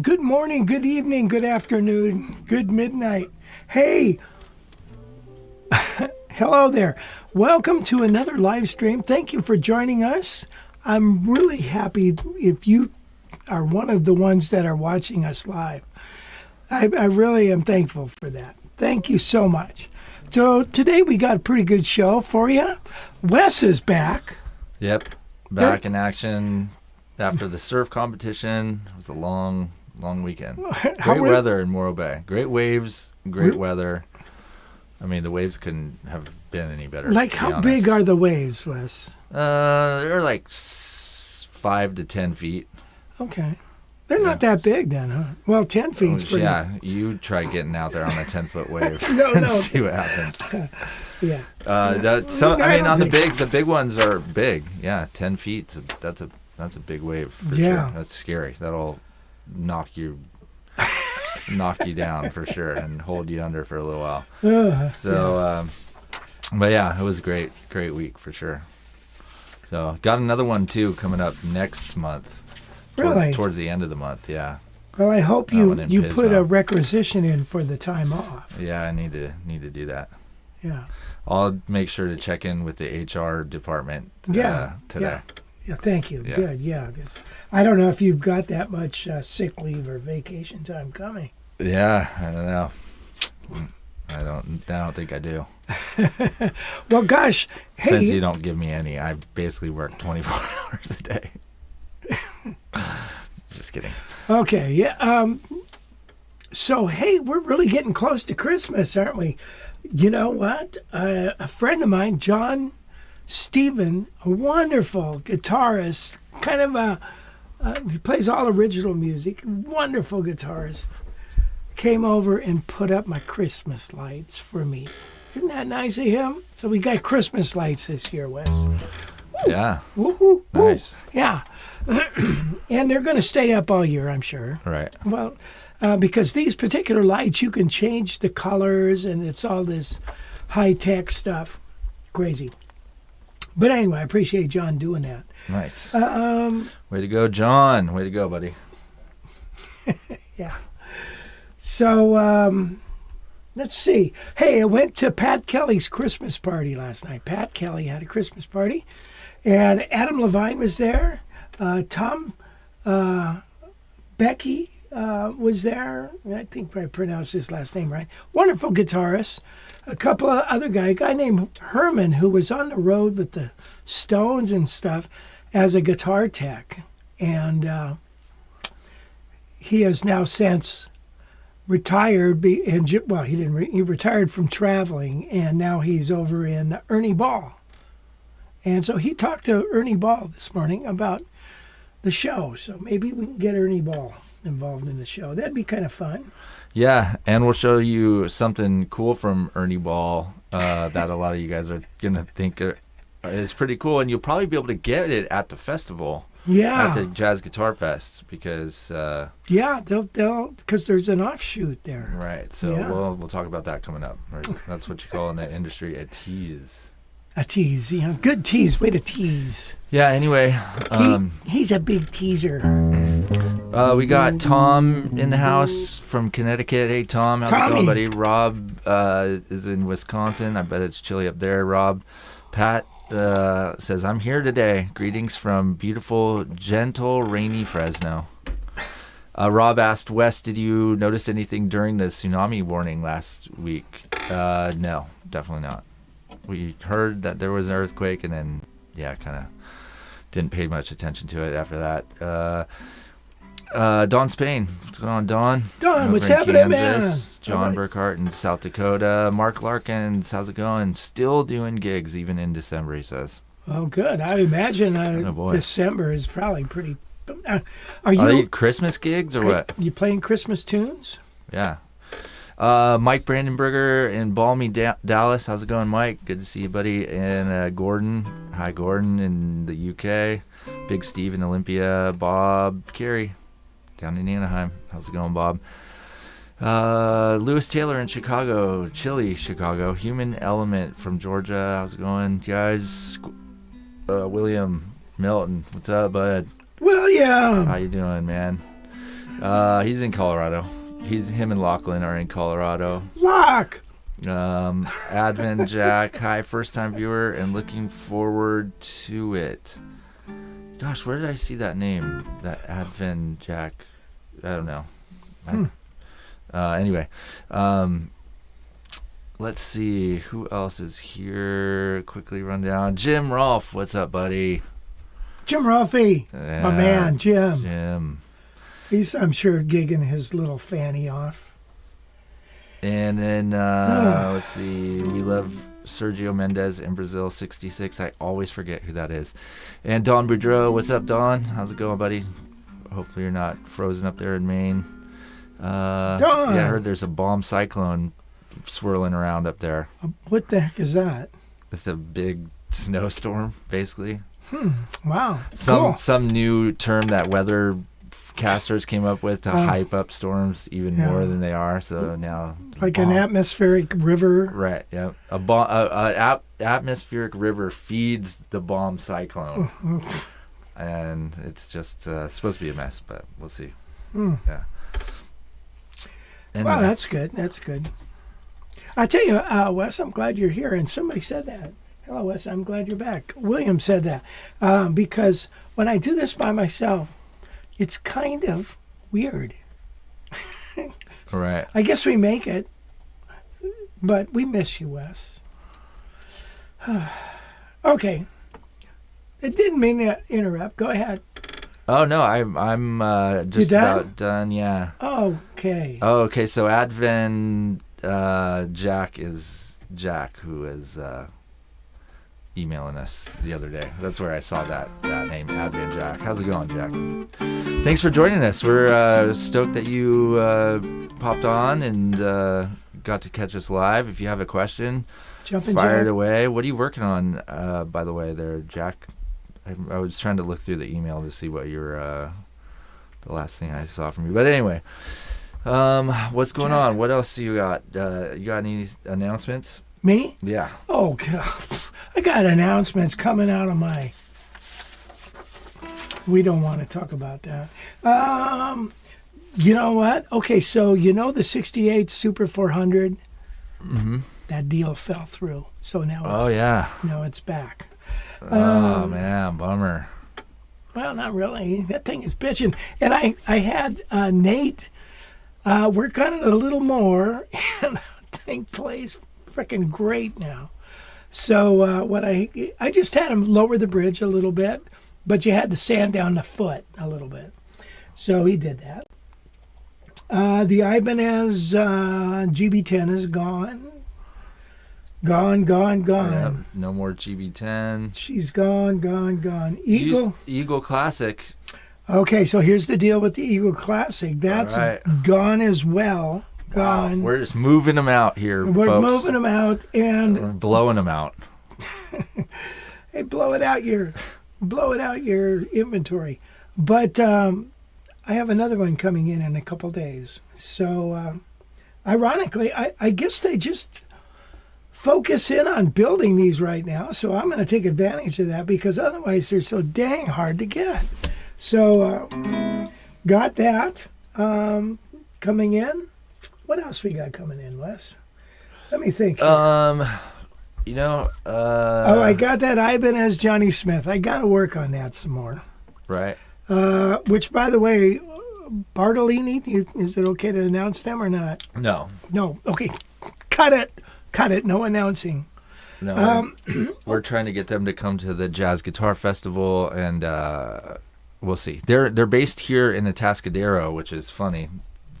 Good morning, good evening, good afternoon, good midnight. Hey, hello there. Welcome to another live stream. Thank you for joining us. I'm really happy if you are one of the ones that are watching us live. I really am thankful for that. Thank you so much. So today we got a pretty good show for you. Wes is back. Yep, back in action after the surf competition. It was a long weekend. Great weather in Morro Bay. Great waves, great weather. I mean, the waves couldn't have been any better. Like, how big are the waves, Wes? They're like 5 to 10 feet. Okay. They're not that big then, huh? Well, 10 feet's pretty... Yeah, you try getting out there on a 10-foot wave no. and see what happens. Yeah. On the big ones are big. Yeah, 10 feet. That's a big wave for sure. That's scary. That'll knock you down for sure and hold you under for a little while. But yeah, it was a great week for sure. So got another one too coming up next month. Towards the end of the month, yeah. Well, I hope you put a requisition in for the time off. Yeah, I need to do that. Yeah. I'll make sure to check in with the HR department today. Yeah, thank you. Yeah. Good, yeah. 'Cause I don't know if you've got that much sick leave or vacation time coming. Yeah, I don't know. I don't think I do. Well, gosh, hey. Since you don't give me any, I basically work 24 hours a day. Just kidding. Okay, yeah. So, hey, we're really getting close to Christmas, aren't we? You know what? A friend of mine, John Stephen, a wonderful guitarist, kind of he plays all original music, wonderful guitarist, came over and put up my Christmas lights for me. Isn't that nice of him? So we got Christmas lights this year, Wes. Woo. Yeah. Woo-hoo. Nice. Yeah. And they're going to stay up all year, I'm sure. Right. Well, because these particular lights, you can change the colors, and it's all this high-tech stuff. Crazy. But anyway, I appreciate John doing that. Nice. Way to go, John. Way to go, buddy. Yeah. So, let's see. Hey, I went to Pat Kelly's Christmas party last night. Pat Kelly had a Christmas party, and Adam Levine was there. Tom Becky was there. I think I pronounced his last name right. Wonderful guitarist. A couple of other guys. A guy named Herman, who was on the road with the Stones and stuff as a guitar tech. And he has now since retired. He retired from traveling, and now he's over in Ernie Ball. And so he talked to Ernie Ball this morning about the show. So maybe we can get Ernie Ball involved in the show. That'd be kind of fun. Yeah, and we'll show you something cool from Ernie Ball that a lot of you guys are going to think is pretty cool, and you'll probably be able to get it at the festival. Yeah. At the Jazz Guitar Fest, because... they'll because there's an offshoot there. Right, so we'll talk about that coming up. Right? That's what you call in the industry a tease. A tease, good tease, way to tease. Yeah, anyway. He's a big teaser. We got Tom in the house from Connecticut. Hey, Tom. How's it going, buddy? Rob is in Wisconsin. I bet it's chilly up there, Rob. Pat says, I'm here today. Greetings from beautiful, gentle, rainy Fresno. Rob asked, Wes, did you notice anything during the tsunami warning last week? No, definitely not. We heard that there was an earthquake, and then, kind of didn't pay much attention to it after that. Don Spain. What's going on, Don? Don, what's happening, Kansas. man? John Burkhart in South Dakota. Mark Larkins, how's it going? Still doing gigs, even in December, he says. Oh, good. I imagine December is probably pretty... Are they Christmas gigs or what? You playing Christmas tunes? Yeah. Mike Brandenberger in balmy Dallas. How's it going, Mike? Good to see you, buddy. And Gordon. Hi, Gordon in the UK. Big Steve in Olympia. Bob Carey down in Anaheim. How's it going, Bob? Lewis Taylor in Chicago. Chile, Chicago. Human Element from Georgia. How's it going, guys? William Milton. What's up, bud? William. How you doing, man? He's in Colorado. Him and Lachlan are in Colorado. Lock. Advent Jack. Hi, first time viewer and looking forward to it. Gosh, where did I see that name? That Advent Jack. I don't know. Anyway, let's see who else is here. Quickly run down. Jim Rolfe, what's up, buddy? Jim Rolfe, my man, Jim. He's, I'm sure, gigging his little fanny off. And then let's see. We love Sergio Mendez in Brazil, 66. I always forget who that is. And Don Boudreau, what's up, Don? How's it going, buddy? Hopefully you're not frozen up there in Maine. Don. Yeah, I heard there's a bomb cyclone swirling around up there. What the heck is that? It's a big snowstorm, basically. Wow. Some new term that weather casters came up with to hype up storms even more than they are. So now, like an atmospheric river. Right. Yeah. A atmospheric river feeds the bomb cyclone, and it's just supposed to be a mess, but we'll see. Yeah. Anyway. Wow, that's good. That's good. I tell you, Wes, I'm glad you're here. And somebody said that. Hello, Wes. I'm glad you're back. William said that because when I do this by myself, it's kind of weird. Right. I guess we make it, but we miss you, Wes. Okay. It didn't mean to interrupt. Go ahead. Oh no, I'm just about done. Yeah. Okay. Oh, okay. So Advent Jack is Jack, who is emailing us the other day. That's where I saw that name, Advent Jack. How's it going, Jack? Thanks for joining us. We're stoked that you popped on and got to catch us live. If you have a question, fire it away. What are you working on, by the way, there, Jack? I was trying to look through the email to see what your the last thing I saw from you. But anyway, what's going on? What else do you got? You got any announcements? Me? Yeah. Oh, God. I got announcements coming out of my... We don't want to talk about that. You know what? Okay, so you know the 68 Super 400? Mm-hmm. That deal fell through. So now now it's back. Oh, man, bummer. Well, not really. That thing is bitching. And I had Nate work on it a little more, and the thing plays freaking great now. So what I just had him lower the bridge a little bit, but you had to sand down the foot a little bit. So he did that. The Ibanez GB10 is gone. Gone. Yep, no more GB10. She's gone. Eagle Classic. Okay, so here's the deal with the Eagle Classic. That's gone as well. Gone. Wow, we're just moving them out here, We're folks. moving them out and we're blowing them out. Hey, blow it out your inventory. But I have another one coming in a couple days. So ironically, I guess they just focus in on building these right now. So I'm going to take advantage of that because otherwise they're so dang hard to get. So got that coming in. What else we got coming in, Les? Let me think. Here. You know, I got that Ibanez Johnny Smith. I got to work on that some more. right. Which, by the way, Bartolini, is it okay to announce them or not? No. No. Okay. Cut it. No announcing. No. We're trying to get them to come to the Jazz Guitar Festival, and we'll see. They're based here in the Atascadero, which is funny,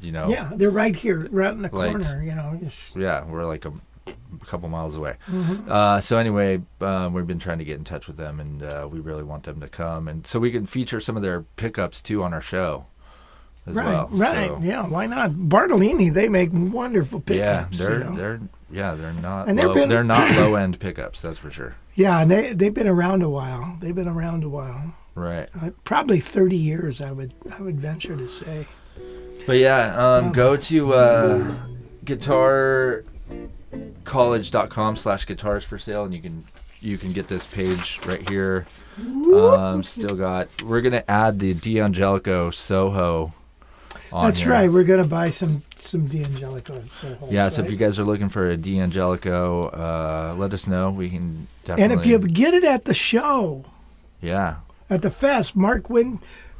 you know. Yeah, they're right here, right in the corner, you know. Yeah, we're like a couple miles away. Mm-hmm. So anyway, we've been trying to get in touch with them, and we really want them to come, and so we can feature some of their pickups too on our show as well. Right. So, Yeah, why not? Bartolini, they make wonderful pickups. They're not low end pickups, that's for sure. Yeah, and they've been around a while. Right. Probably 30 years, I would venture to say. But yeah, go to guitarcollege.com/guitars for sale, and you can get this page right here. We're gonna add the D'Angelico Soho on That's here. right. We're gonna buy some D'Angelico Soho. Yeah, so if you guys are looking for a D'Angelico, let us know. We can definitely. And if you get it at the show, yeah, at the fest, Mark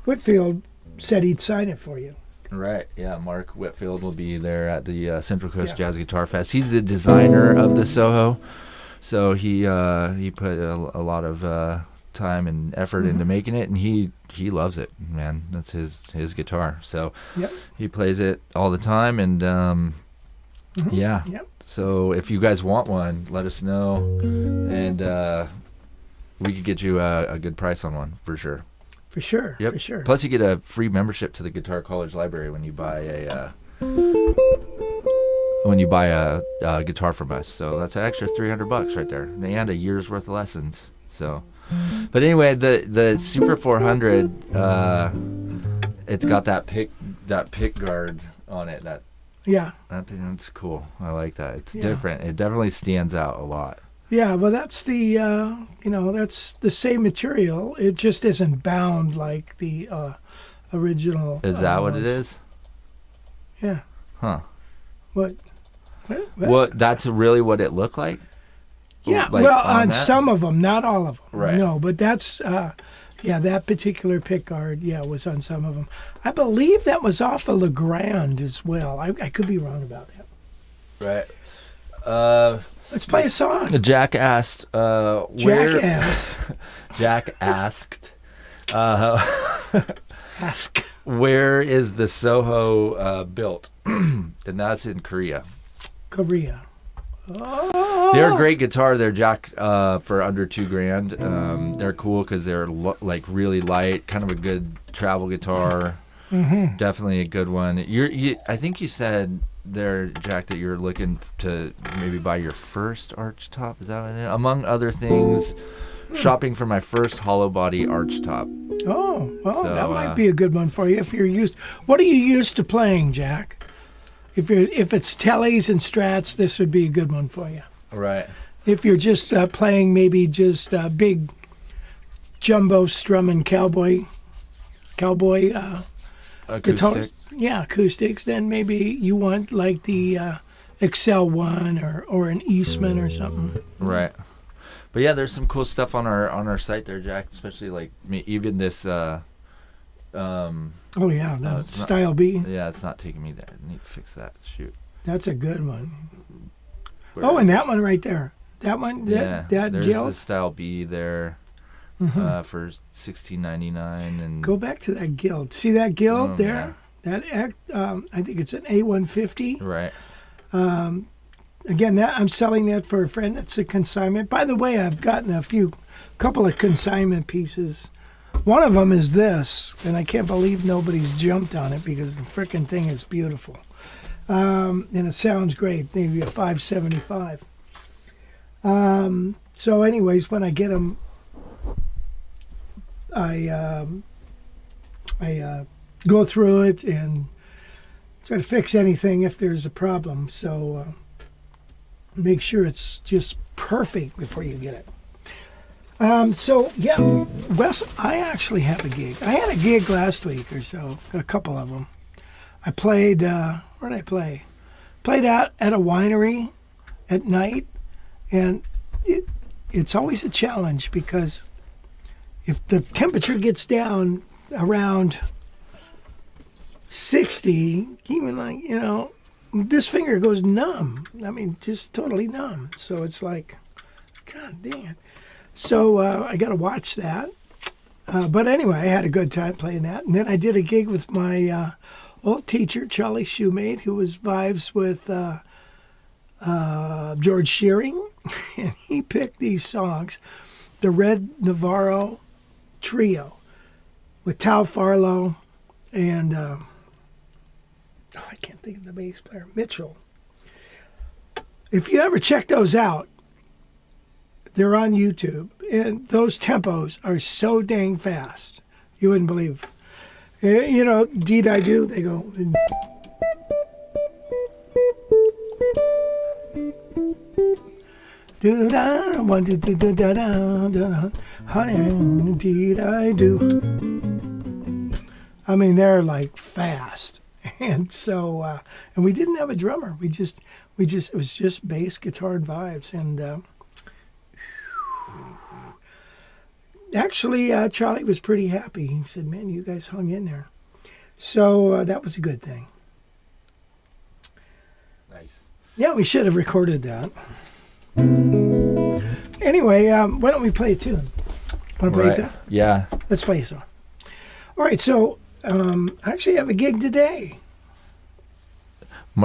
Whitfield said he'd sign it for you. right. Yeah, Mark Whitfield will be there at the Central Coast Jazz Guitar Fest. He's the designer of the Soho, so he put a lot of time and effort into making it, and he loves it, man. That's his guitar, so he plays it all the time, and so if you guys want one, let us know, and we could get you a good price on one for sure. For sure. Plus you get a free membership to the Guitar College Library when you buy a guitar from us, so that's an extra $300 right there, and a year's worth of lessons. So but anyway, the Super 400, it's got that pick guard on it. That's cool. I like that. It's different. It definitely stands out a lot. Yeah, well, that's that's the same material. It just isn't bound like the original. Is that what it is? Yeah. Huh. What? What? That's really what it looked like? Yeah, like well, on some of them, not all of them. Right. No, but that's, that particular pick guard, was on some of them. I believe that was off of Legrand as well. I could be wrong about that. Right. Let's play a song. Jack asked, Jack asked, Ask. where is the Soho built? And that's in Korea. Oh. They're a great guitar. They're Jack for under $2,000. They're cool because they're like really light, kind of a good travel guitar. Mm-hmm. Definitely a good one. I think you said there, Jack, that you're looking to maybe buy your first arch top. Is that what it is? Among other things, shopping for my first hollow body arch top. Oh, well, so, that might be a good one for you if you're used. What are you used to playing, Jack? If it's Tellys and Strats, this would be a good one for you. Right. If you're just playing maybe just big jumbo strumming cowboy guitars, acoustics, then maybe you want like the Excel one or an Eastman or something. Right. But yeah, there's some cool stuff on our site there, Jack. Especially like even this. Style B. Yeah, it's not taking me there. I need to fix that. Shoot. That's a good one. And that one right there. That one. That there's Guild. the Style B there for $16.99 and. Go back to that Guild. See that Guild there? Man. That I think it's an A150. Right. Again, I'm selling that for a friend. That's a consignment. By the way, I've gotten a couple of consignment pieces. One of them is this, and I can't believe nobody's jumped on it because the frickin' thing is beautiful. And it sounds great. Maybe a 575. So anyways, when I get them, I go through it and try to fix anything if there's a problem. So make sure it's just perfect before you get it. So yeah, Wes, I actually have a gig. I had a gig last week or so, a couple of them. I played. Where did I play? Played out at a winery at night, and it's always a challenge because if the temperature gets down around 60, even like this finger goes numb. I mean, just totally numb. So it's like, God dang it. So I got to watch that. But anyway, I had a good time playing that. And then I did a gig with my old teacher, Charlie Shoemate, who was vibes with George Shearing. And he picked these songs, the Red Navarro Trio with Tal Farlow and, I can't think of the bass player, Mitchell. If you ever check those out, they're on YouTube, and those tempos are so dang fast. You wouldn't believe. Deed I Do, they go. Do-da, one, do, do, do, da, da, da, honey, deed I do. I mean, they're like fast. And so, and we didn't have a drummer. It was just bass, guitar, and vibes. And actually, Charlie was pretty happy. He said, "Man, you guys hung in there." So that was a good thing. Nice. Yeah, we should have recorded that. Anyway, why don't we play a tune? Want to play a tune? Yeah. Let's play a song. All right, so I actually have a gig today.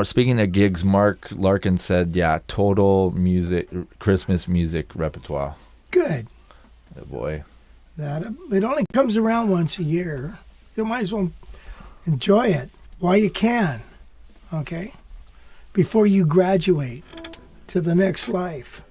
Speaking of gigs, Mark Larkin said, yeah, total music, Christmas music repertoire. Good. Oh boy. That it only comes around once a year. You might as well enjoy it while you can, okay? Before you graduate to the next life.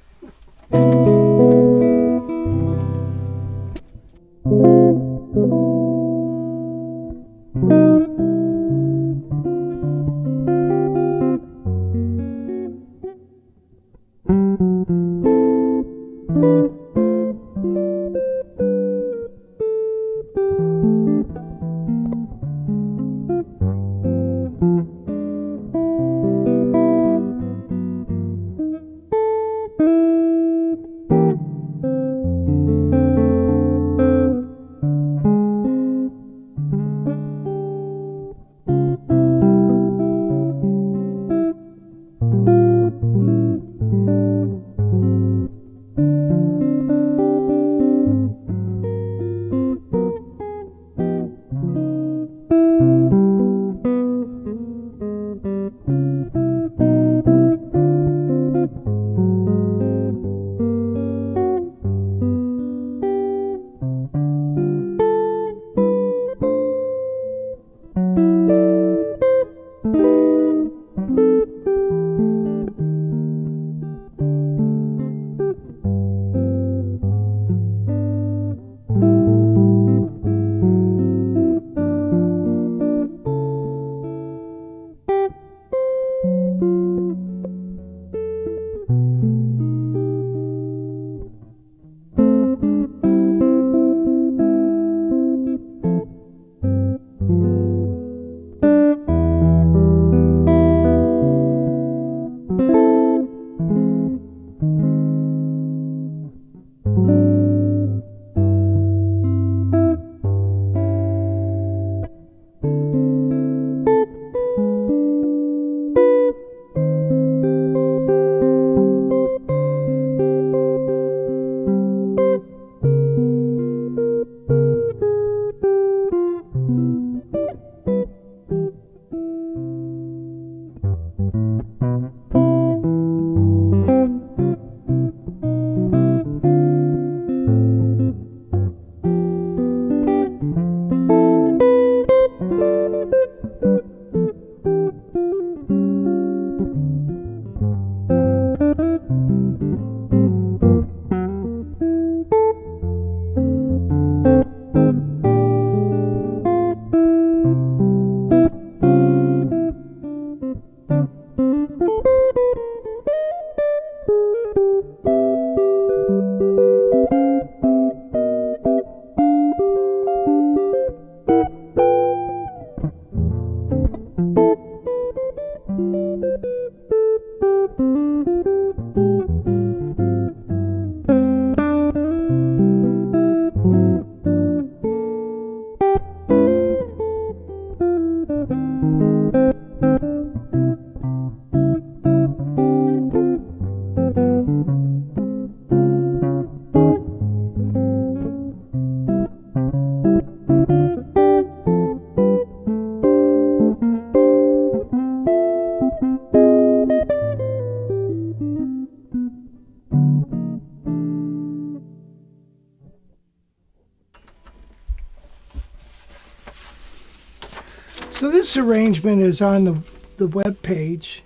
this arrangement is on the web page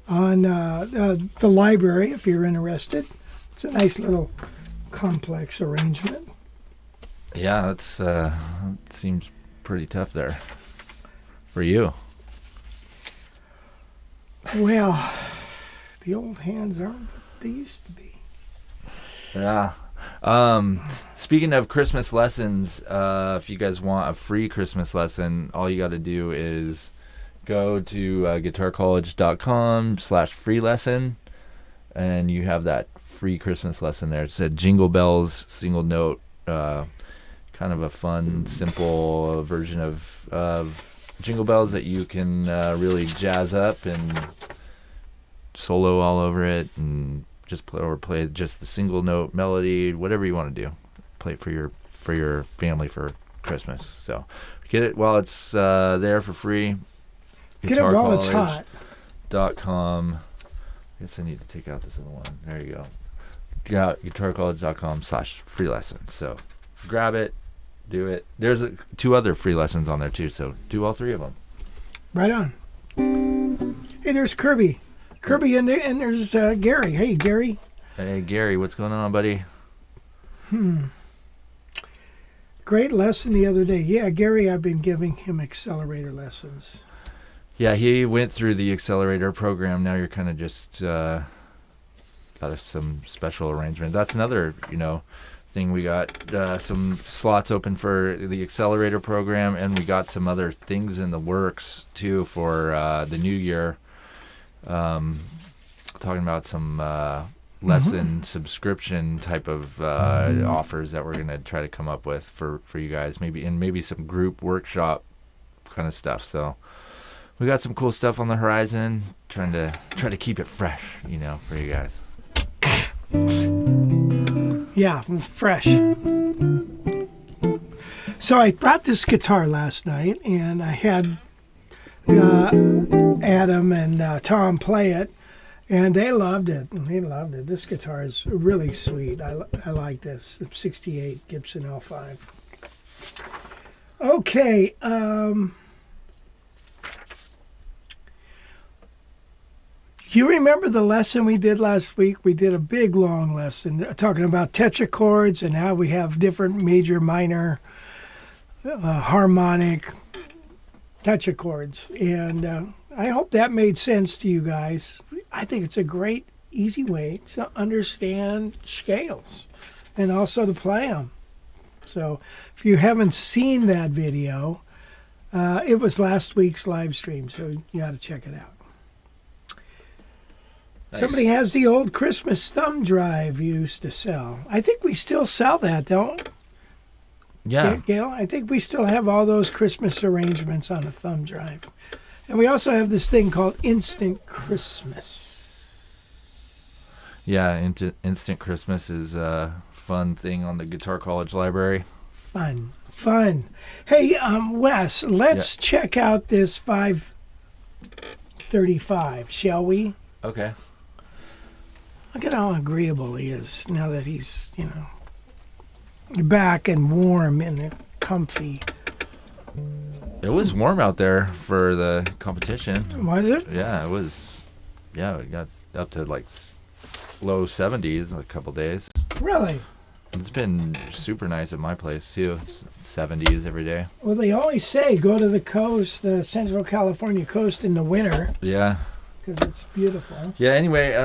on the library if you're interested. It's a nice little complex arrangement. Yeah, it seems pretty tough there for you. Well, the old hands aren't what they used to be. Yeah. Speaking of Christmas lessons, if you guys want a free Christmas lesson, all you got to do is go to guitarcollege.com/free lesson, and you have that free Christmas lesson there. It's a Jingle Bells single note, kind of a fun, simple version of Jingle Bells that you can really jazz up and solo all over it, and just play just the single note melody, whatever you want to do. Play it for your family for Christmas. So get it while it's there for free. Get it while it's hot. .com. I guess I need to take out this other one. There you go. guitarcollege.com/free lesson. So grab it, do it. There's 2 other free lessons on there too, so do all 3 of them. Right on. Hey, there's Kirby. And there's Gary. Hey, Gary. Hey, Gary, what's going on, buddy? Great lesson the other day. Yeah, Gary, I've been giving him accelerator lessons. Yeah, he went through the accelerator program. Now you're kind of just got some special arrangement. That's another, thing. We got some slots open for the accelerator program, and we got some other things in the works too for the new year. Talking about some lesson subscription type of offers that we're going to try to come up with for you guys, maybe some group workshop kind of stuff. So we got some cool stuff on the horizon, trying to keep it fresh, for you guys. Yeah, fresh. So I brought this guitar last night, and I had Adam and Tom play it, and they loved it. This guitar is really sweet. I like this. It's 68 Gibson L5. Okay. You remember the lesson we did last week? We did a big, long lesson talking about tetrachords and how we have different major, minor, harmonic tetrachords. And I hope that made sense to you guys. I think it's a great, easy way to understand scales and also to play them. So if you haven't seen that video, it was last week's live stream, so you got to check it out. Nice. Somebody has the old Christmas thumb drive you used to sell. I think we still sell that, don't we? Yeah. Gail, I think we still have all those Christmas arrangements on a thumb drive. And we also have this thing called Instant Christmas. Yeah, Instant Christmas is a fun thing on the Guitar College library. Fun. Hey, Wes, let's check out this 535, shall we? Okay. Look at how agreeable he is now that he's, back and warm and comfy. It was warm out there for the competition. Was it? Yeah, it was. Yeah, it got up to like low 70s a couple days. Really? It's been super nice at my place too. It's 70s every day. Well, they always say go to the coast, the Central California coast in the winter. Yeah. Because it's beautiful. Yeah, anyway,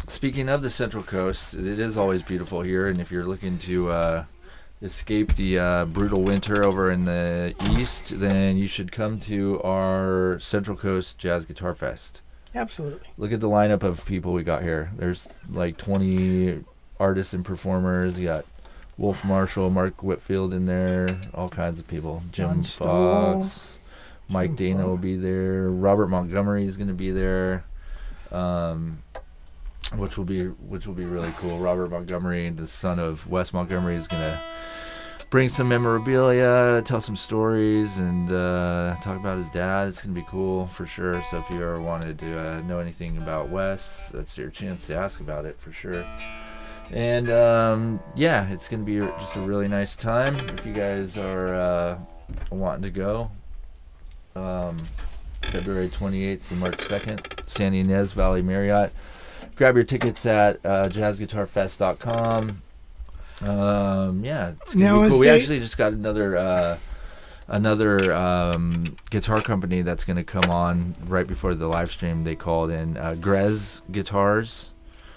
speaking of the Central Coast, it is always beautiful here, and if you're looking to escape the brutal winter over in the east, then you should come to our Central Coast Jazz Guitar Fest. Absolutely. Look at the lineup of people we got here. There's like 20 artists and performers. You got Wolf Marshall, Mark Whitfield in there, all kinds of people. Jim Fox, Mike Dana will be there. Robert Montgomery is going to be there, which will be really cool. Robert Montgomery, the son of Wes Montgomery, is going to bring some memorabilia, tell some stories, and talk about his dad. It's going to be cool for sure. So if you ever wanted to know anything about Wes, that's your chance to ask about it for sure. And yeah, it's going to be just a really nice time. If you guys are wanting to go, February 28th through March 2nd, San Ynez Valley Marriott. Grab your tickets at jazzguitarfest.com. Yeah, it's gonna be cool. We actually just got another guitar company that's going to come on right before the live stream. They called in Grez Guitars.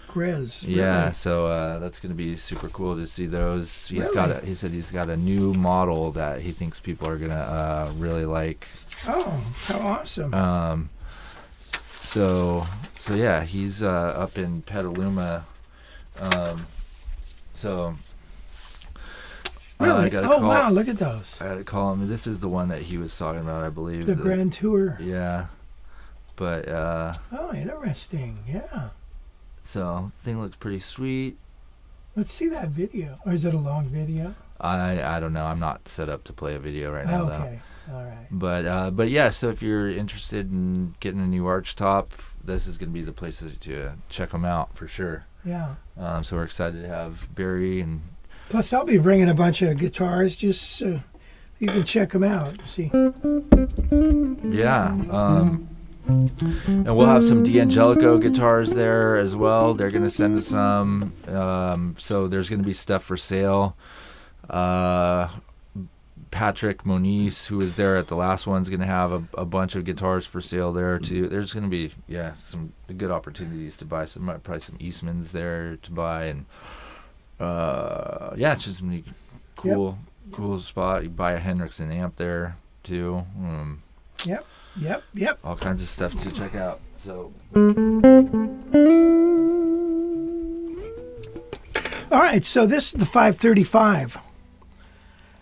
Grez. Yeah, really? so that's going to be super cool to see those. He said he's got a new model that he thinks people are going to really like. Oh, how awesome. So yeah, he's up in Petaluma. Really? Wow, look at those. I had to call him. This is the one that he was talking about, I believe. The Grand Tour. Yeah. But, oh, interesting. Yeah. So, thing looks pretty sweet. Let's see that video. Or is it a long video? I don't know. I'm not set up to play a video right now, okay. All right. But yeah, so if you're interested in getting a new arch top, this is going to be the place to check them out for sure. Yeah. So we're excited to have Barry and... Plus, I'll be bringing a bunch of guitars just so you can check them out. See. Yeah. And we'll have some D'Angelico guitars there as well. They're going to send us some. So there's going to be stuff for sale. Patrick Moniz, who was there at the last one, is going to have a bunch of guitars for sale there too. There's going to be some good opportunities to buy probably some Eastmans there to buy, and it's just a cool spot. You buy a Hendrickson amp there too. Yep. All kinds of stuff to check out. So. All right, so this is the 535.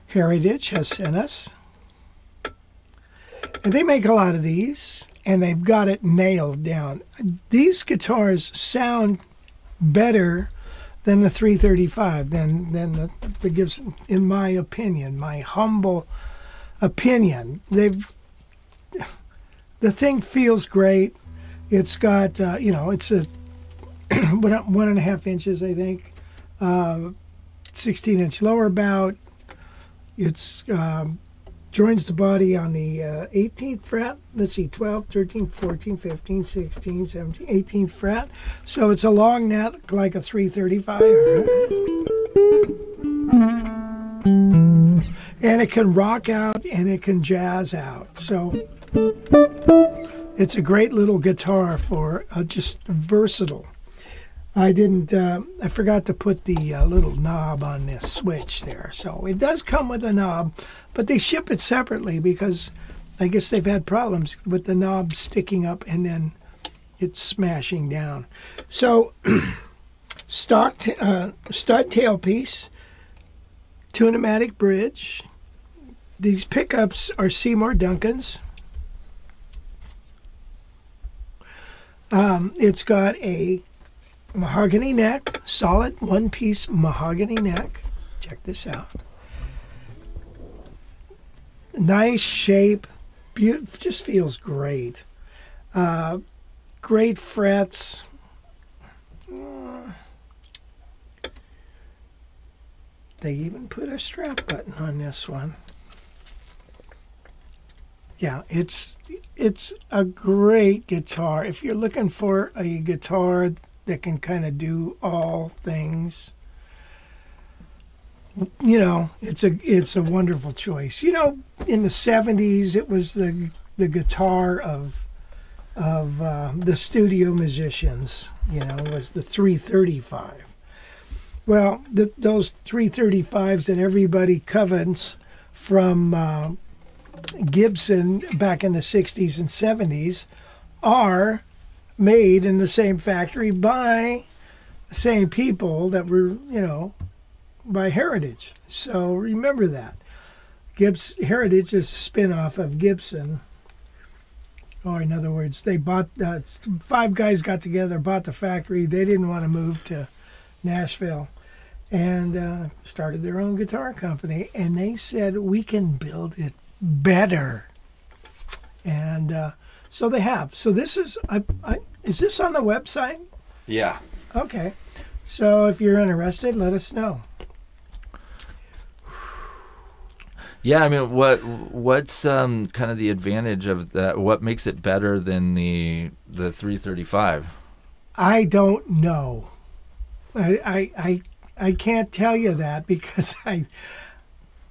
Heritage has sent us. And they make a lot of these, and they've got it nailed down. These guitars sound better than the 335, than the Gibson, in my opinion, my humble opinion. The thing feels great. It's got, it's a 1.5 inches, I think, 16-inch lower bout. It's joins the body on the 18th fret. Let's see, 12, 13, 14, 15, 16, 17, 18th fret. So it's a long neck like a 335. And it can rock out and it can jazz out. So it's a great little guitar for just versatile. I forgot to put the little knob on this switch there. So it does come with a knob, but they ship it separately because I guess they've had problems with the knob sticking up and then it's smashing down. So stud tailpiece, Tune-o-matic bridge. These pickups are Seymour Duncan's. It's got a mahogany neck, solid one-piece mahogany neck. Check this out. Nice shape, just feels great. Great frets. They even put a strap button on this one. Yeah, it's a great guitar. If you're looking for a guitar that can kind of do all things, it's a wonderful choice. In the 70s, it was the guitar of the studio musicians. Was the 335. Well, those 335s that everybody covets from Gibson back in the 60s and 70s are made in the same factory by the same people that were, by Heritage. So remember that. Heritage is a spin-off of Gibson. Or in other words, they bought, 5 guys got together, bought the factory. They didn't want to move to Nashville and started their own guitar company. And they said, we can build it better. And so they have. So this is, is this on the website? Yeah. Okay. So if you're interested, let us know. Yeah, I mean, what's kind of the advantage of that? What makes it better than the 335? I don't know. I can't tell you that because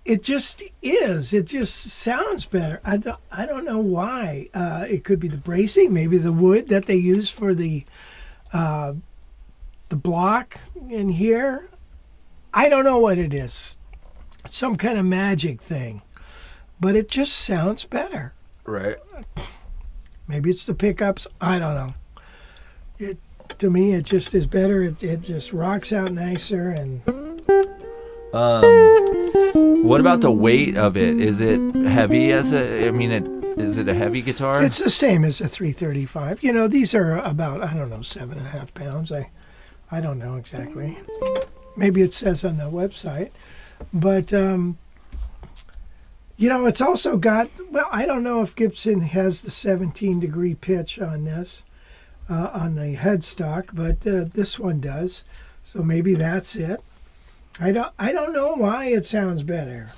it just is. It just sounds better. I don't know why. It could be the bracing, maybe the wood that they use for the block in here. I don't know what it is. It's some kind of magic thing, but it just sounds better. Right. Maybe it's the pickups. I don't know. To me, it just is better. It just rocks out nicer. And what about the weight of it? Is it heavy is it a heavy guitar? it's the same as a 335. You know, these are about, I don't know, 7.5 pounds. I don't know exactly. Maybe it says on the website. But, you know, it's also got, well, I don't know if Gibson has the 17-degree pitch on this. On the headstock, but this one does, so maybe that's it. I don't know why it sounds better.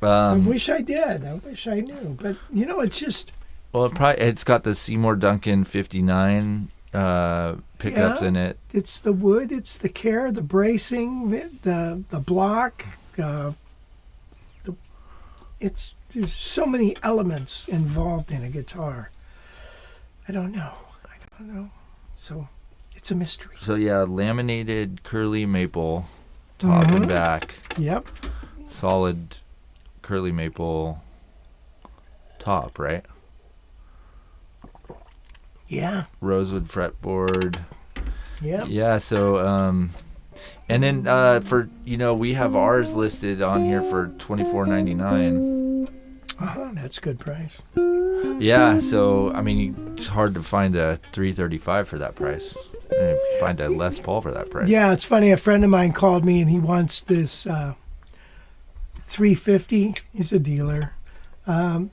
I wish I did. I wish I knew, but you know, it's just. Well, it's got the Seymour Duncan 59 pickups in it. It's the wood, it's the care, the bracing, the block. There's so many elements involved in a guitar. I don't know. So it's a mystery. So yeah, laminated curly maple top and back. Yep. Solid curly maple top, right? Yeah. Rosewood fretboard. Yeah. Yeah, so and then for we have ours listed on here for $24.99. That's a good price. Yeah, so I mean, it's hard to find a 335 for that price. And find a Les Paul for that price. Yeah, it's funny. A friend of mine called me and he wants this 350. He's a dealer. The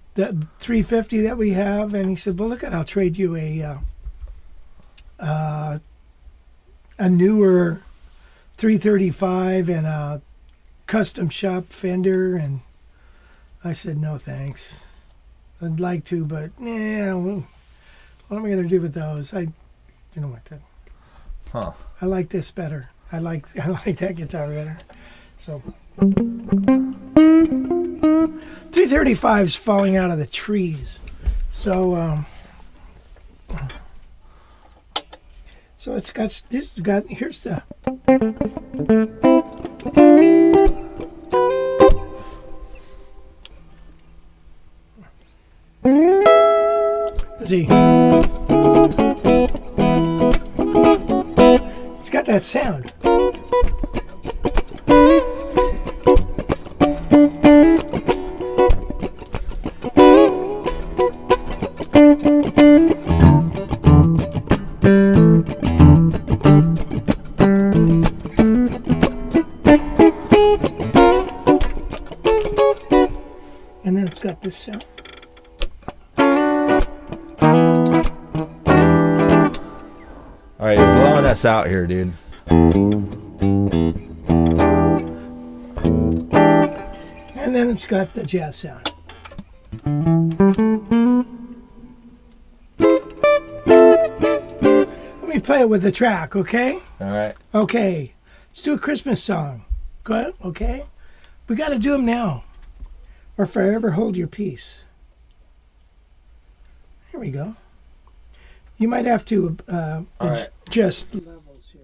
350 that we have, and he said, "Well, look, I'll trade you a newer 335 and a custom shop Fender." And I said, "No, thanks. I'd like to, but what am I going to do with those? I don't know what to. Huh. I like this better. I like that guitar better." So 335's falling out of the trees. So it's got here's the. Let's see. It's got that sound. And then it's got this sound. All right, you're blowing us out here, dude. And then it's got the jazz sound. Let me play it with the track, okay? All right. Okay. Let's do a Christmas song. Good? Okay? We got to do them now, or forever hold your peace. Here we go. You might have to adjust levels here.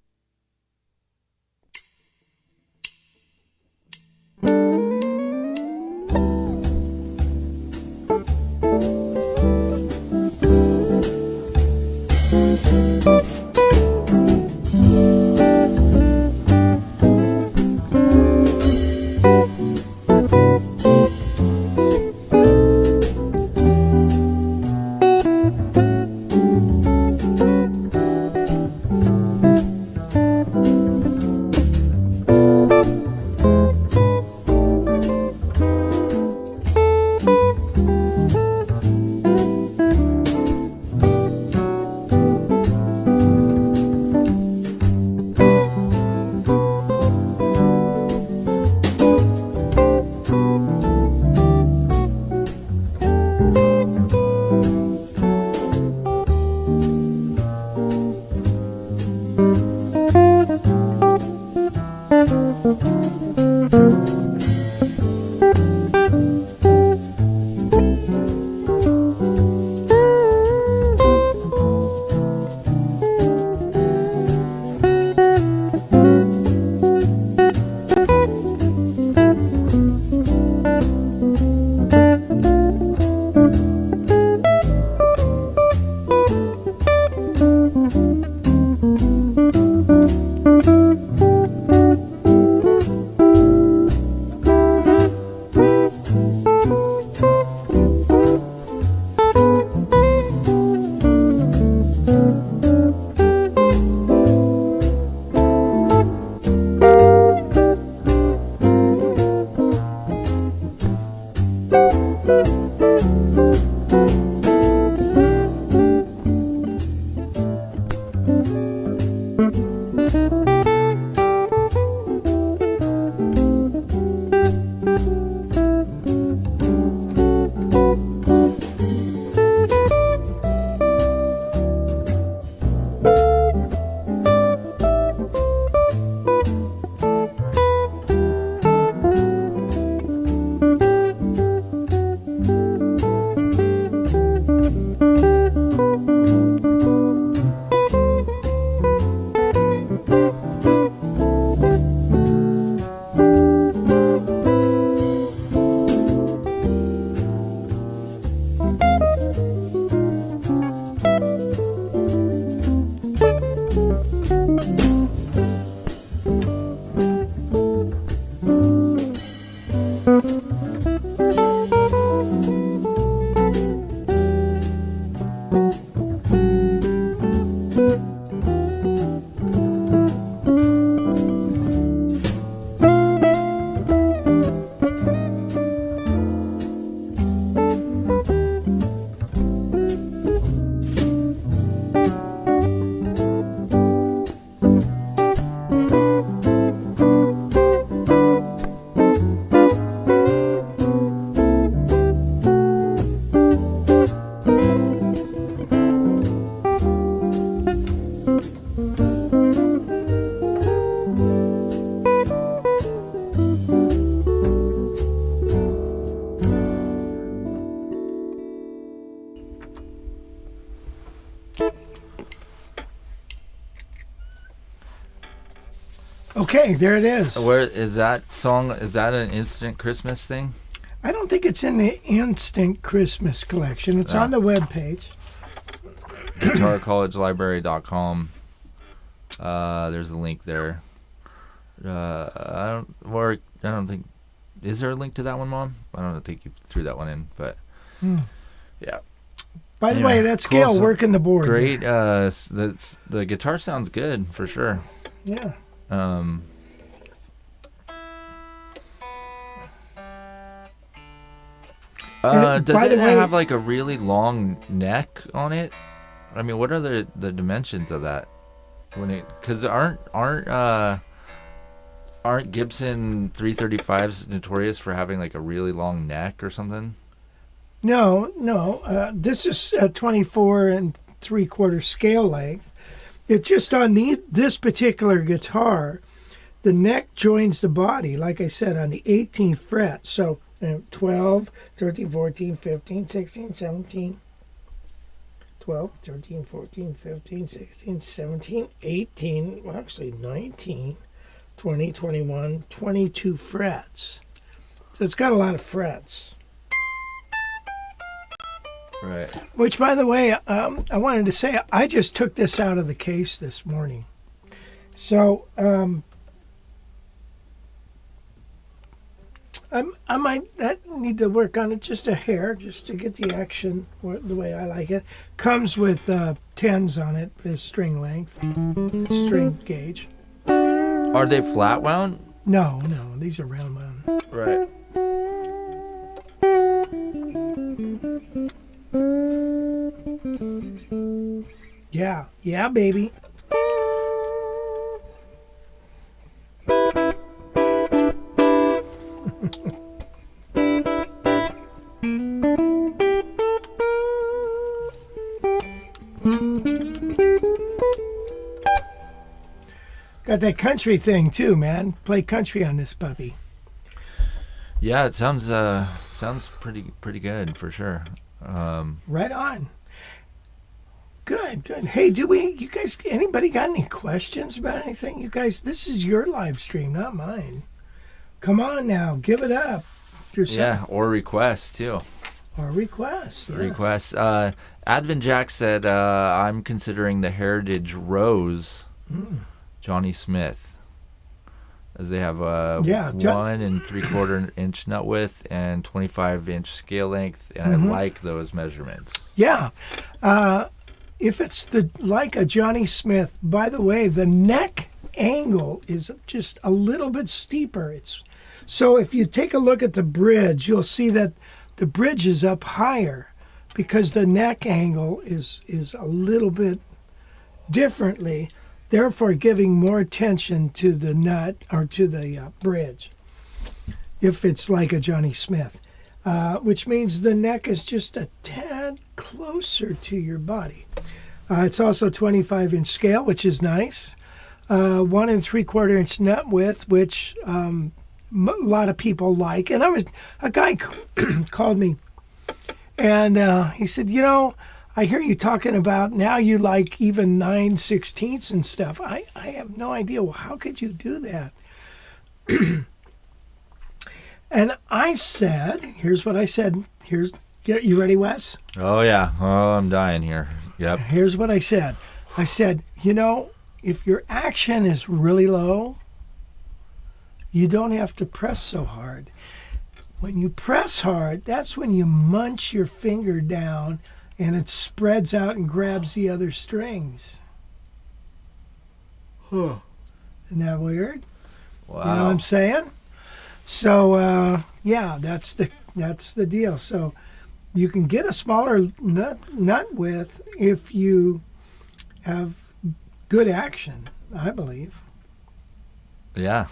Okay, there it is. Where is that song? Is that an instant Christmas thing? I don't think it's in the Instant Christmas collection. It's on the webpage. GuitarCollegeLibrary.com. There's a link there. I don't think. Is there a link to that one, Mom? I don't think you threw that one in, but yeah. By the way, that's cool. Gail working the board. Great. The guitar sounds good for sure. Yeah. Does it have like a really long neck on it? I mean, what are the dimensions of that? Because aren't Gibson 335s notorious for having like a really long neck or something? No. This is a 24 3/4 scale length. It's just on this particular guitar, the neck joins the body, like I said, on the 18th fret. So 12, 13, 14, 15, 16, 17, 12, 13, 14, 15, 16, 17, 18, well, actually 19, 20, 21, 22 frets. So it's got a lot of frets. Right. Which, by the way, I wanted to say, I just took this out of the case this morning. So I might need to work on it just a hair, just to get the action the way I like it. Comes with 10s on it, the string length, string gauge. Are they flat wound? No, these are round wound. Right. Yeah, baby. Got that country thing too, man. Play country on this puppy. Yeah, it sounds pretty good for sure. Right on. Good. Hey, you guys, anybody got any questions about anything? You guys, this is your live stream, not mine. Come on now, give it up. Yeah, or requests too. Or requests. Yes. Requests. Advent Jack said, I'm considering the Heritage Rose, Johnny Smith, as they have 1 3/4 inch nut width and 25-inch scale length, and I like those measurements. Yeah. If it's like a Johnny Smith, by the way, the neck angle is just a little bit steeper. So if you take a look at the bridge, you'll see that the bridge is up higher because the neck angle is a little bit differently, therefore giving more attention to the nut or to the bridge. If it's like a Johnny Smith, which means the neck is just a tad closer to your body. It's also 25-inch scale, which is nice. 1 3/4 inch nut width, which a lot of people like. And a guy called me, and he said, I hear you talking about now you like even 9/16 and stuff. I have no idea. Well, how could you do that? And I said, here's what I said. You ready, Wes? Oh, yeah. Oh, I'm dying here. Yep. Here's what I said. I said, if your action is really low, you don't have to press so hard. When you press hard, that's when you munch your finger down and it spreads out and grabs the other strings. Huh. Isn't that weird? Wow. You know what I'm saying? So, that's the deal. So you can get a smaller nut width if you have good action, I believe. Yeah.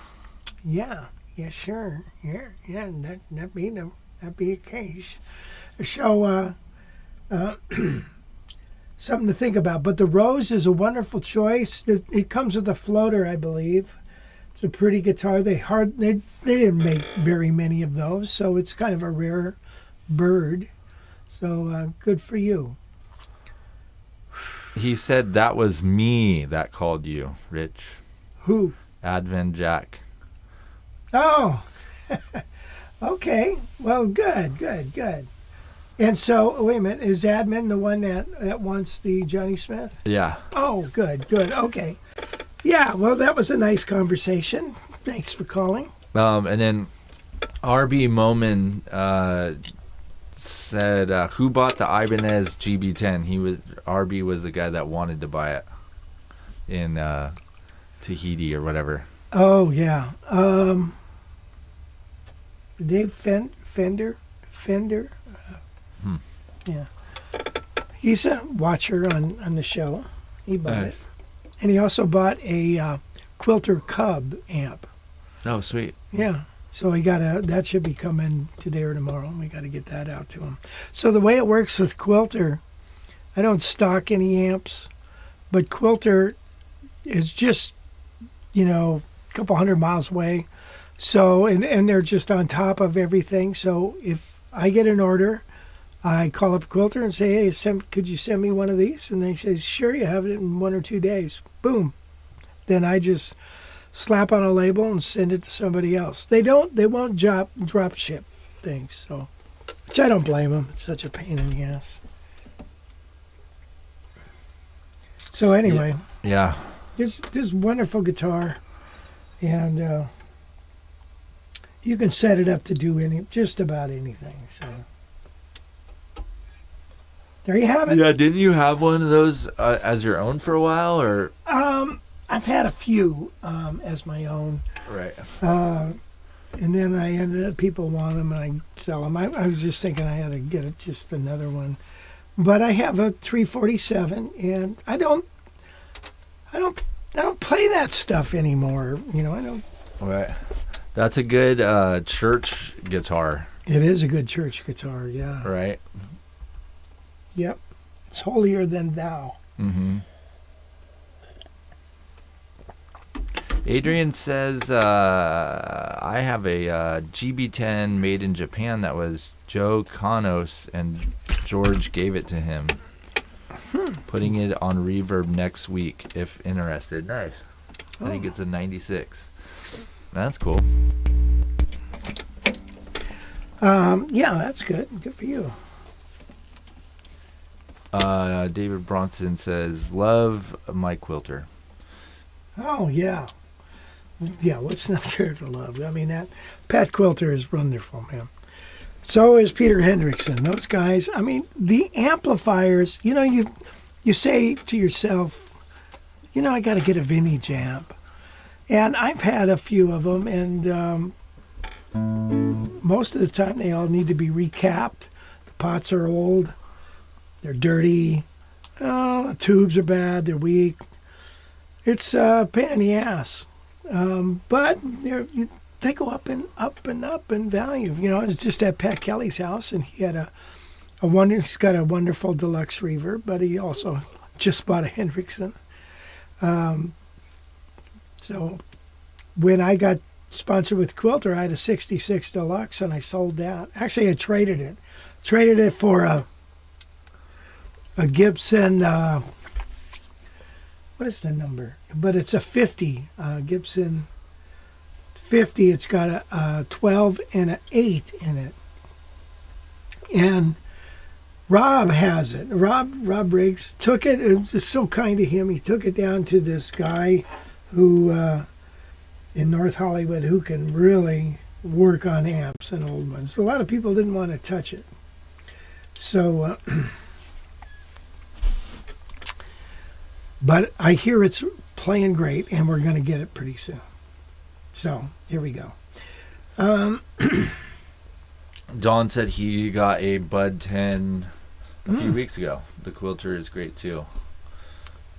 Yeah, sure. Yeah, that'd be the case. So, something to think about. But the Rose is a wonderful choice. It comes with a floater, I believe. It's a pretty guitar. They didn't make very many of those, so it's kind of a rare bird. So good for you. He said that was me that called you, Rich. Who? Advent Jack. Oh, okay. Well, good. And so, wait a minute, is Admin the one that wants the Johnny Smith? Yeah. Oh, good. Okay. Yeah, well, that was a nice conversation. Thanks for calling. And then RB Moman said, who bought the Ibanez GB10? RB was the guy that wanted to buy it in Tahiti or whatever. Oh, yeah. Dave Fender. Yeah. He's a watcher on the show. He bought it. And he also bought a Quilter Cub amp. Oh, sweet. Yeah. So that should be coming today or tomorrow. We got to get that out to him. So the way it works with Quilter, I don't stock any amps, but Quilter is just, a couple hundred miles away. So, and they're just on top of everything. So if I get an order, I call up Quilter and say, hey, could you send me one of these? And they say, sure, you have it in 1 or 2 days. Boom. Then I just slap on a label and send it to somebody else. They won't drop ship things. So, which I don't blame them. It's such a pain in the ass. So anyway. Yeah. This wonderful guitar. And you can set it up to do just about anything. So there you have it. Yeah, didn't you have one of those as your own for a while, or? I've had a few as my own. Right. And then I ended up, people want them and I sell them. I was just thinking I had to get just another one. But I have a 347 and I don't play that stuff anymore. I don't. Right. That's a good church guitar. It is a good church guitar, yeah. Right. Yep. It's holier than thou. Mm-hmm. Adrian says, I have a GB10 made in Japan that was Joe Kanos, and George gave it to him. Putting it on reverb next week, if interested. Nice. I think it's a 96. That's cool. Yeah, that's good. Good for you. David Bronson says, love Mike Quilter. Oh, yeah. Yeah, what's not there to love? I mean, that Pat Quilter is wonderful, man. So is Peter Hendrickson. Those guys, I mean, the amplifiers, you say to yourself, I got to get a vintage amp. And I've had a few of them, and most of the time they all need to be recapped. The pots are old. They're dirty. The tubes are bad. They're weak. It's a pain in the ass. But they go up and up in value. I was just at Pat Kelly's house, and he had he's got a wonderful deluxe reverb, but he also just bought a Hendrickson. So when I got sponsored with Quilter, I had a 66 Deluxe, and I sold that. Actually, I traded it. Traded it for a Gibson, what is the number? But it's a 50, Gibson 50. It's got a 12 and an 8 in it. And Rob has it. Rob Briggs took it. It was just so kind of him. He took it down to this guy who in North Hollywood who can really work on amps and old ones. A lot of people didn't want to touch it. So, but I hear it's playing great, and we're going to get it pretty soon. So here we go. Don said he got a Bud 10 a few weeks ago. The Quilter is great too.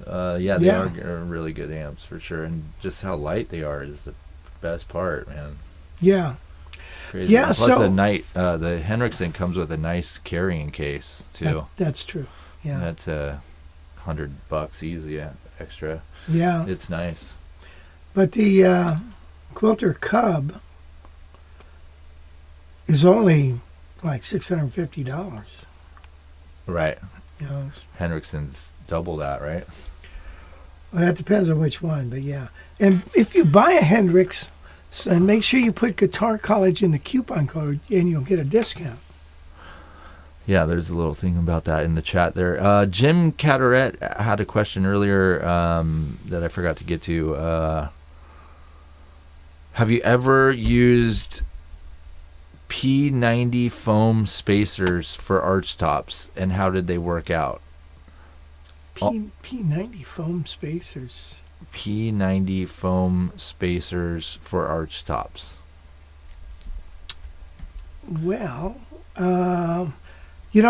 They are really good amps for sure, and just how light they are is the best part, man. Yeah. Crazy. Yeah. Plus So the Hendrickson comes with a nice carrying case too. That's true. Yeah. That's $100 easy extra. Yeah. It's nice. But the Quilter Cub is only like $650. Right. It's Hendrickson's double that, right? Well, that depends on which one, but yeah. And if you buy a Hendrix, then make sure you put Guitar College in the coupon code, and you'll get a discount. Yeah, there's a little thing about that in the chat there. Jim Cataret had a question earlier that I forgot to get to. Have you ever used P90 foam spacers for arch tops, and how did they work out? P90 foam spacers. P90 foam spacers for arch tops. Well, I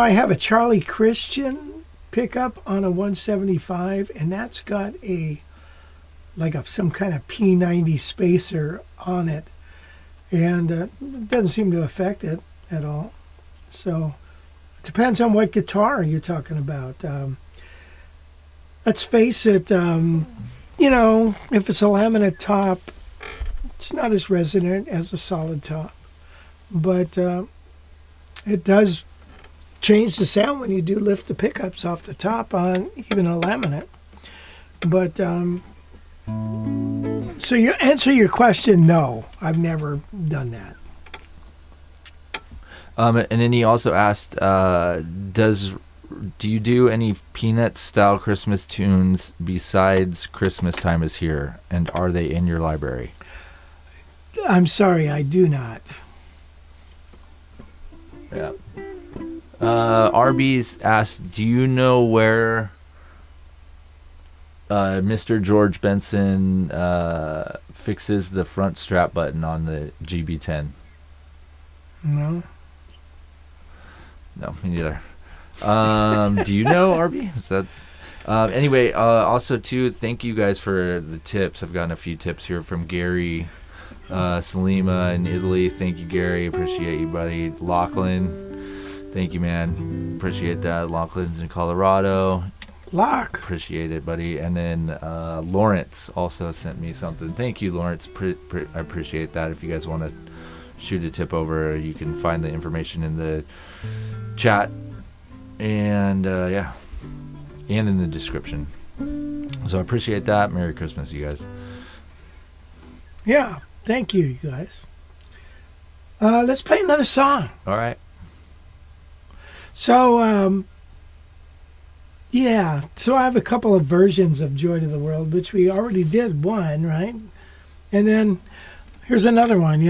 have a Charlie Christian pickup on a 175, and that's got some kind of P90 spacer on it, and it doesn't seem to affect it at all. So it depends on what guitar you're talking about. Let's face it, if it's a laminate top, it's not as resonant as a solid top, but it does change the sound when you do lift the pickups off the top on even a laminate. But so you answer your question, no, I've never done that. And then he also asked, do you do any Peanut style Christmas tunes besides Christmas Time Is Here, and are they in your library? I'm sorry, I do not. Yeah. RB's asked, do you know where Mr. George Benson fixes the front strap button on the GB10? No. No, me neither. Do you know, RB? Is that anyway? Also, too, thank you guys for the tips. I've gotten a few tips here from Gary Salima in Italy. Thank you, Gary. Appreciate you, buddy. Lachlan, thank you, man. Appreciate that. Lachlan's in Colorado. Lock. Appreciate it, buddy. And then Lawrence also sent me something. Thank you, Lawrence. I appreciate that. If you guys want to shoot a tip over, you can find the information in the chat. And and in the description. So I appreciate that. Merry Christmas, you guys. Yeah, thank you, you guys. Let's play another song. All right. So, so I have a couple of versions of Joy to the World, which we already did one, right? And then here's another one,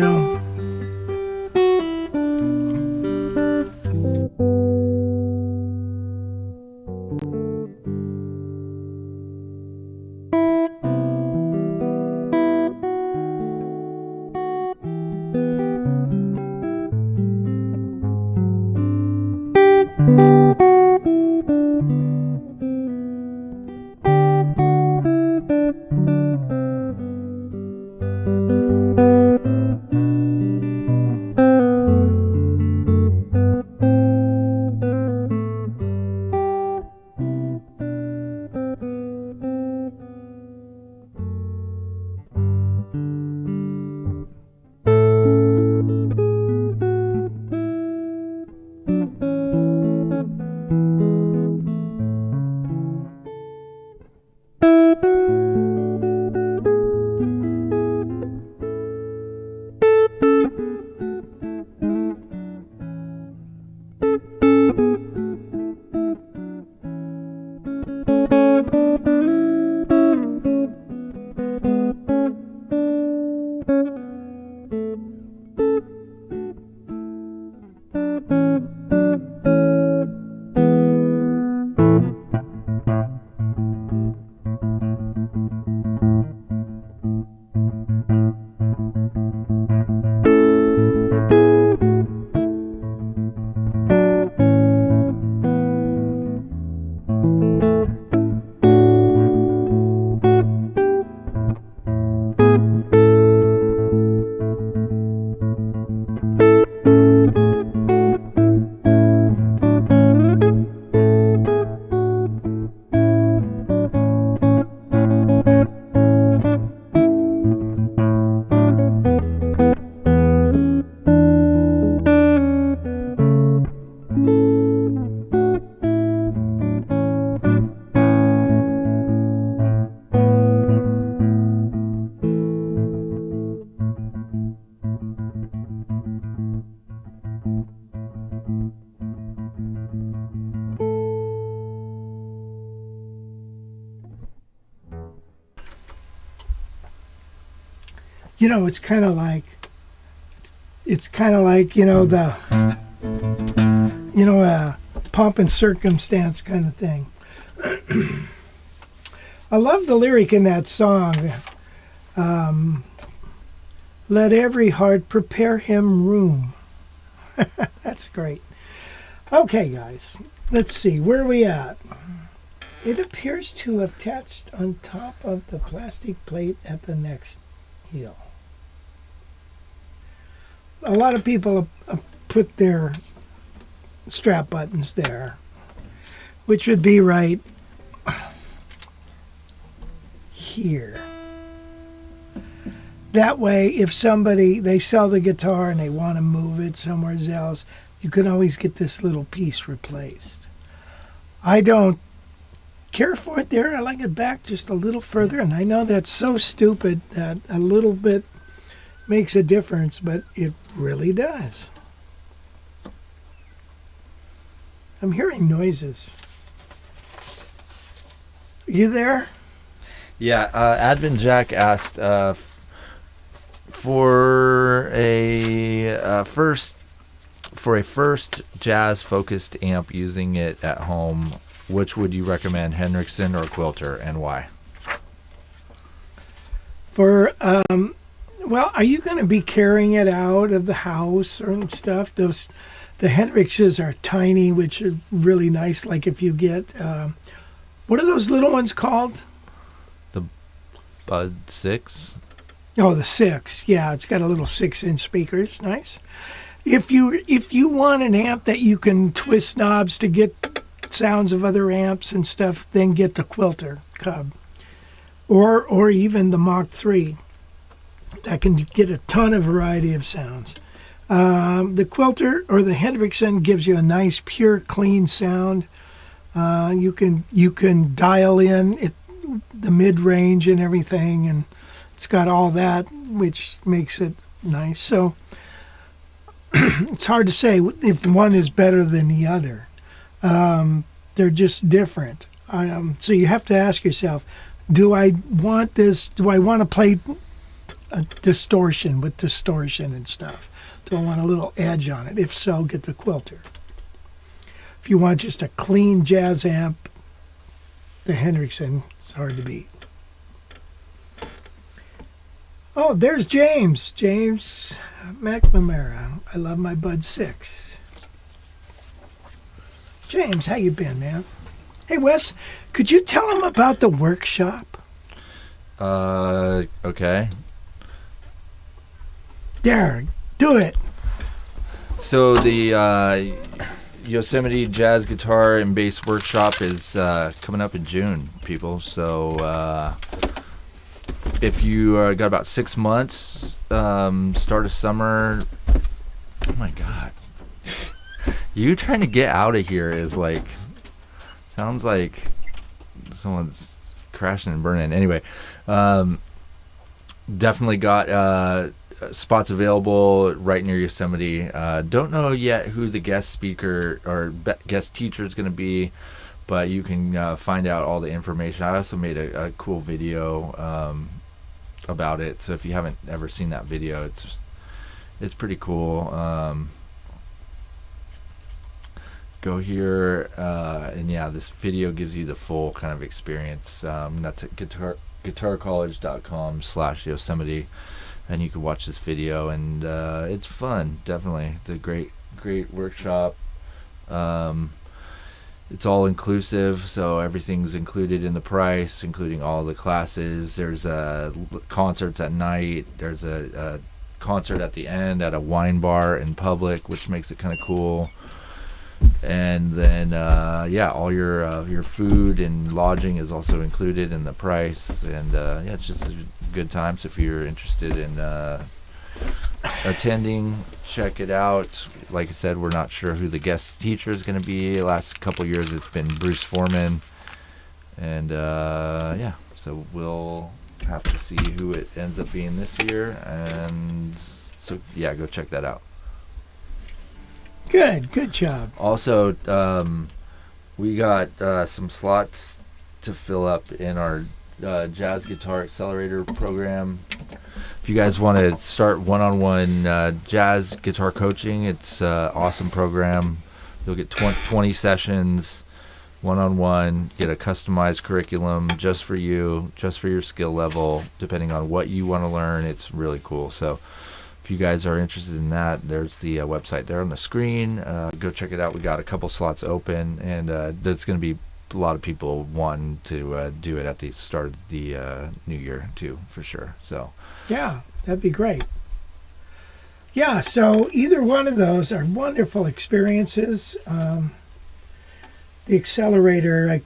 it's kind of like, the, pomp and circumstance kind of thing. I love the lyric in that song. Let every heart prepare him room. That's great. Okay, guys, let's see. Where are we at? It appears to have attached on top of the plastic plate at the next heel. A lot of people put their strap buttons there, which would be right here. That way, if they sell the guitar and they want to move it somewhere else, you can always get this little piece replaced. I don't care for it there. I like it back just a little further, and I know that's so stupid that a little bit makes a difference, but it really does. I'm hearing noises. Are you there? Yeah, Advent Jack asked for a first jazz-focused amp using it at home. Which would you recommend, Hendrickson or Quilter, and why? For well, are you going to be carrying it out of the house or stuff? The Hendrickses are tiny, which are really nice. Like if you get, what are those little ones called? The Bud 6? Oh, the 6. Yeah, it's got a little 6-inch speaker. It's nice. If you want an amp that you can twist knobs to get sounds of other amps and stuff, then get the Quilter Cub. Or even the Mach 3. That can get a ton of variety of sounds. The Quilter or the Hendrickson gives you a nice, pure, clean sound. You can dial in the mid-range and everything, and it's got all that, which makes it nice. So it's hard to say if one is better than the other. They're just different. So you have to ask yourself, do I want this? Do I want to play a distortion with distortion and stuff? Do I want a little edge on it? If so, get the Quilter. If you want just a clean jazz amp, the Hendrickson, it's hard to beat. Oh, there's James. James McNamara. I love my Bud 6. James, how you been, man? Hey, Wes, could you tell him about the workshop? Okay. There, do it. So the Yosemite Jazz Guitar and Bass Workshop is coming up in June, people. So if you got about 6 months, start of summer. Oh my God. You trying to get out of here is like, sounds like someone's crashing and burning. Anyway, definitely got spots available right near Yosemite. Don't know yet who the guest speaker or guest teacher is going to be, but you can find out all the information. I also made a cool video about it, so if you haven't ever seen that video, it's pretty cool. Go here, and yeah, this video gives you the full kind of experience. That's at guitarcollege.com/Yosemite, and you can watch this video, and it's fun. Definitely, it's a great workshop. It's all inclusive, so everything's included in the price, including all the classes. There's concerts at night. There's a concert at the end at a wine bar in public, which makes it kind of cool. And then all your food and lodging is also included in the price, and it's just a good time. So if you're interested in attending, check it out. Like I said, we're not sure who the guest teacher is going to be. The last couple years it's been Bruce Foreman, and so we'll have to see who it ends up being this year. And so go check that out. Good job. Also, we got some slots to fill up in our Jazz Guitar Accelerator program. If if you guys want to start one-on-one jazz guitar coaching, it's an awesome program. You'll get 20 sessions, one-on-one, get a customized curriculum just for you, just for your skill level, depending on what you want to learn. It's really cool. So if you guys are interested in that, there's the website there on the screen. Go check it out. We got a couple slots open, and there's going to be a lot of people wanting to do it at the start of the new year too, for sure. So yeah, that'd be great. Yeah, so either one of those are wonderful experiences. The accelerator, I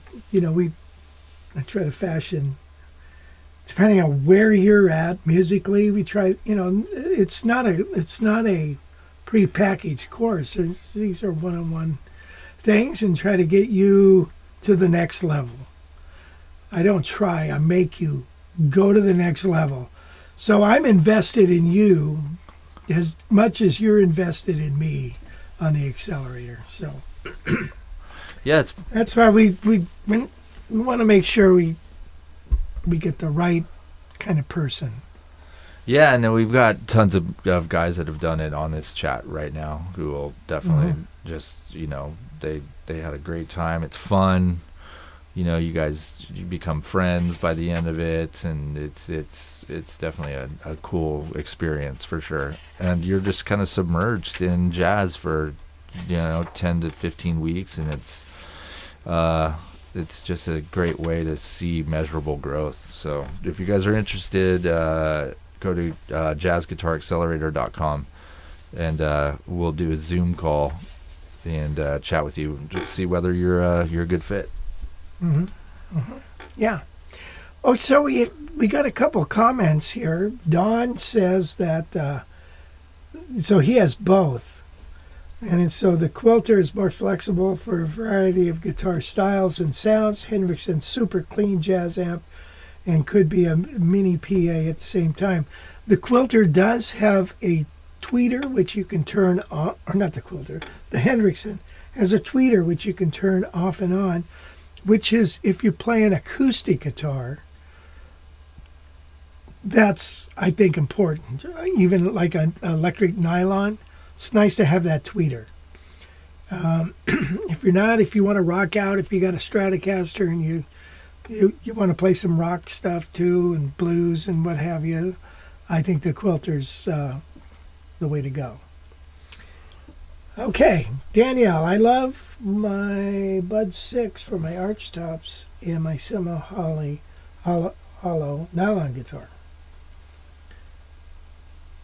try to fashion, depending on where you're at musically. We try, it's not a pre-packaged course. These are one-on-one things, and try to get you to the next level. I don't try, I make you go to the next level. So I'm invested in you as much as you're invested in me on the accelerator. So yeah, that's why we want to make sure we get the right kind of person. Yeah, and then we've got tons of guys that have done it on this chat right now who will definitely just, they had a great time. It's fun. You become friends by the end of it, and it's definitely a cool experience for sure. And you're just kind of submerged in jazz for 10 to 15 weeks, and it's just a great way to see measurable growth. So if you guys are interested, go to jazzguitaraccelerator.com, and we'll do a Zoom call and chat with you to see whether you're a good fit. Yeah. Oh, so we got a couple comments here. Don says that so he has both, and so the Quilter is more flexible for a variety of guitar styles and sounds. Hendrickson's super clean jazz amp, and could be a mini PA at the same time. The Quilter does have a tweeter which you can turn on, or not the Quilter. The Hendrickson has a tweeter which you can turn off and on, which is, if you play an acoustic guitar, that's, I think, important. Even like an electric nylon, it's nice to have that tweeter. If you want to rock out, if you got a Stratocaster and you want to play some rock stuff too, and blues and what have you, I think the Quilter's the way to go. Okay, Danielle, I love my Bud 6 for my arch tops and my hollow nylon guitar.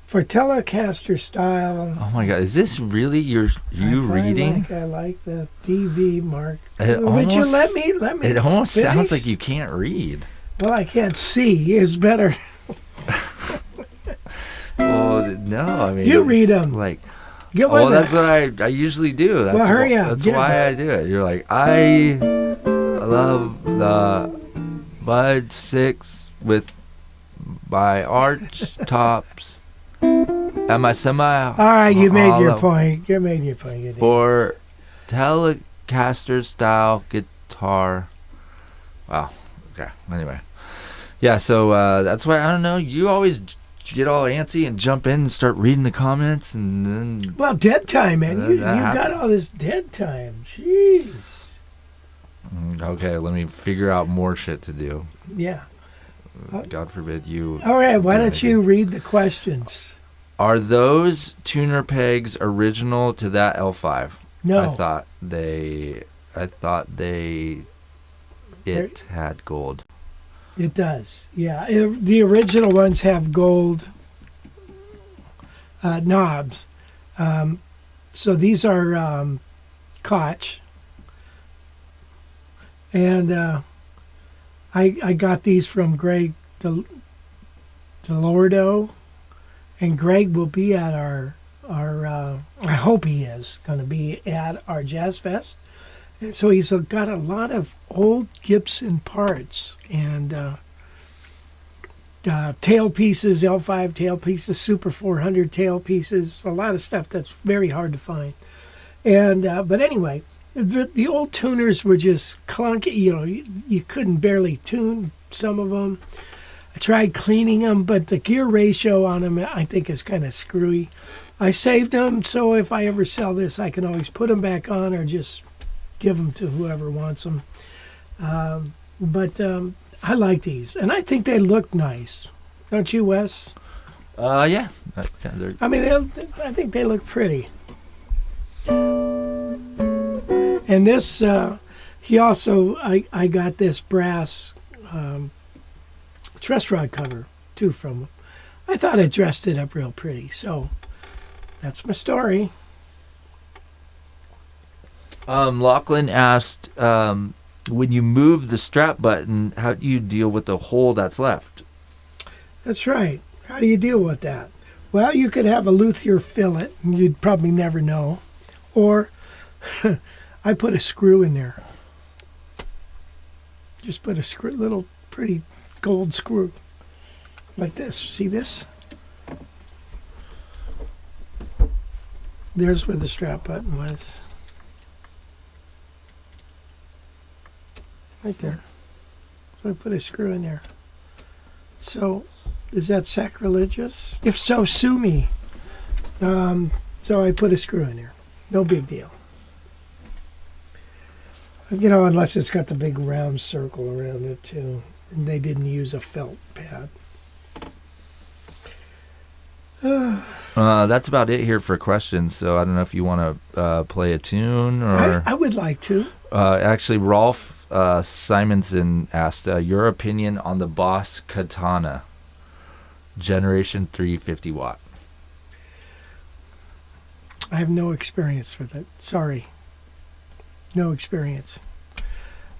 For Telecaster style. Oh my God, is this really you reading? I like the DV mark. Would you let me? It almost finish? sounds like you can't read. Well, I can't see. It's better. Well, no, I mean, you read them. Like, get with that's what I usually do. That's well, hurry up. That's why I do it. You're like, I love the Bud 6 with my arch tops and my semi. All right, you made your point. You made your point. You for Telecaster style guitar. Wow. Okay. Anyway. Yeah, so that's why, I don't know, you always get all antsy and jump in and start reading the comments, and then... Well, dead time, man. You got all this dead time. Jeez. Okay, let me figure out more shit to do. Yeah. God forbid you... All right, why don't you read the questions? Are those tuner pegs original to that L5? No. I thought it had gold. It does, yeah. The original ones have gold knobs. So these are Koch. And I got these from Greg DeLordo. And Greg will be at our I hope he is going to be at our Jazz Fest. And so he's got a lot of old Gibson parts and tail pieces, L5 tail pieces, Super 400 tail pieces, a lot of stuff that's very hard to find. And but anyway, the old tuners were just clunky. You couldn't barely tune some of them. I tried cleaning them, but the gear ratio on them I think is kind of screwy. I saved them, so if I ever sell this, I can always put them back on or just give them to whoever wants them. But I like these, and I think they look nice. Don't you, Wes? Yeah. I mean, I think they look pretty. And this, he also, I got this brass truss rod cover, too, from him. I thought it dressed it up real pretty, so that's my story. Lachlan asked, when you move the strap button, how do you deal with the hole that's left? That's right. How do you deal with that? Well, you could have a luthier fill it, and you'd probably never know. Or I put a screw in there. Just put a screw, little pretty gold screw. Like this. See this? There's where the strap button was. Right there. So I put a screw in there. So, is that sacrilegious? If so, sue me. So I put a screw in there. No big deal. You know, unless it's got the big round circle around it too. And they didn't use a felt pad. That's about it here for questions. So I don't know if you want to play a tune or. I would like to. Actually, Rolf Simonson asked your opinion on the Boss Katana, Generation 350 watt. I have no experience with it. Sorry. No experience.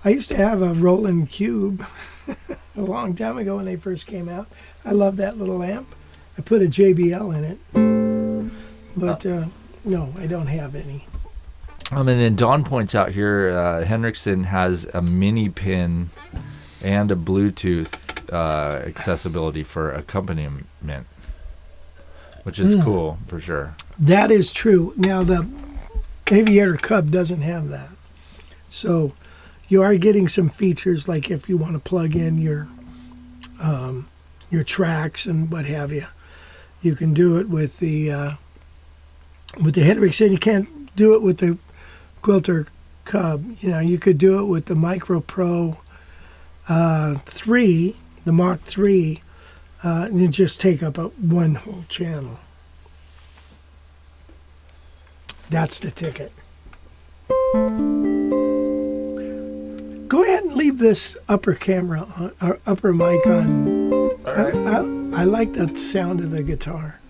I used to have a Roland Cube a long time ago when they first came out. I love that little amp. I put a JBL in it. But no, I don't have any. And then Don points out here, Henriksen has a mini pin and a Bluetooth accessibility for accompaniment, which is cool for sure. That is true. Now, the Aviator Cub doesn't have that. So you are getting some features like if you want to plug in your tracks and what have you. You can do it with the Henriksen. You can't do it with the Quilter Cub. You know, you could do it with the Micro Pro 3, the Mark 3, and you just take up one whole channel. That's the ticket. Go ahead and leave this upper camera on, or upper mic on. All right. I like the sound of the guitar.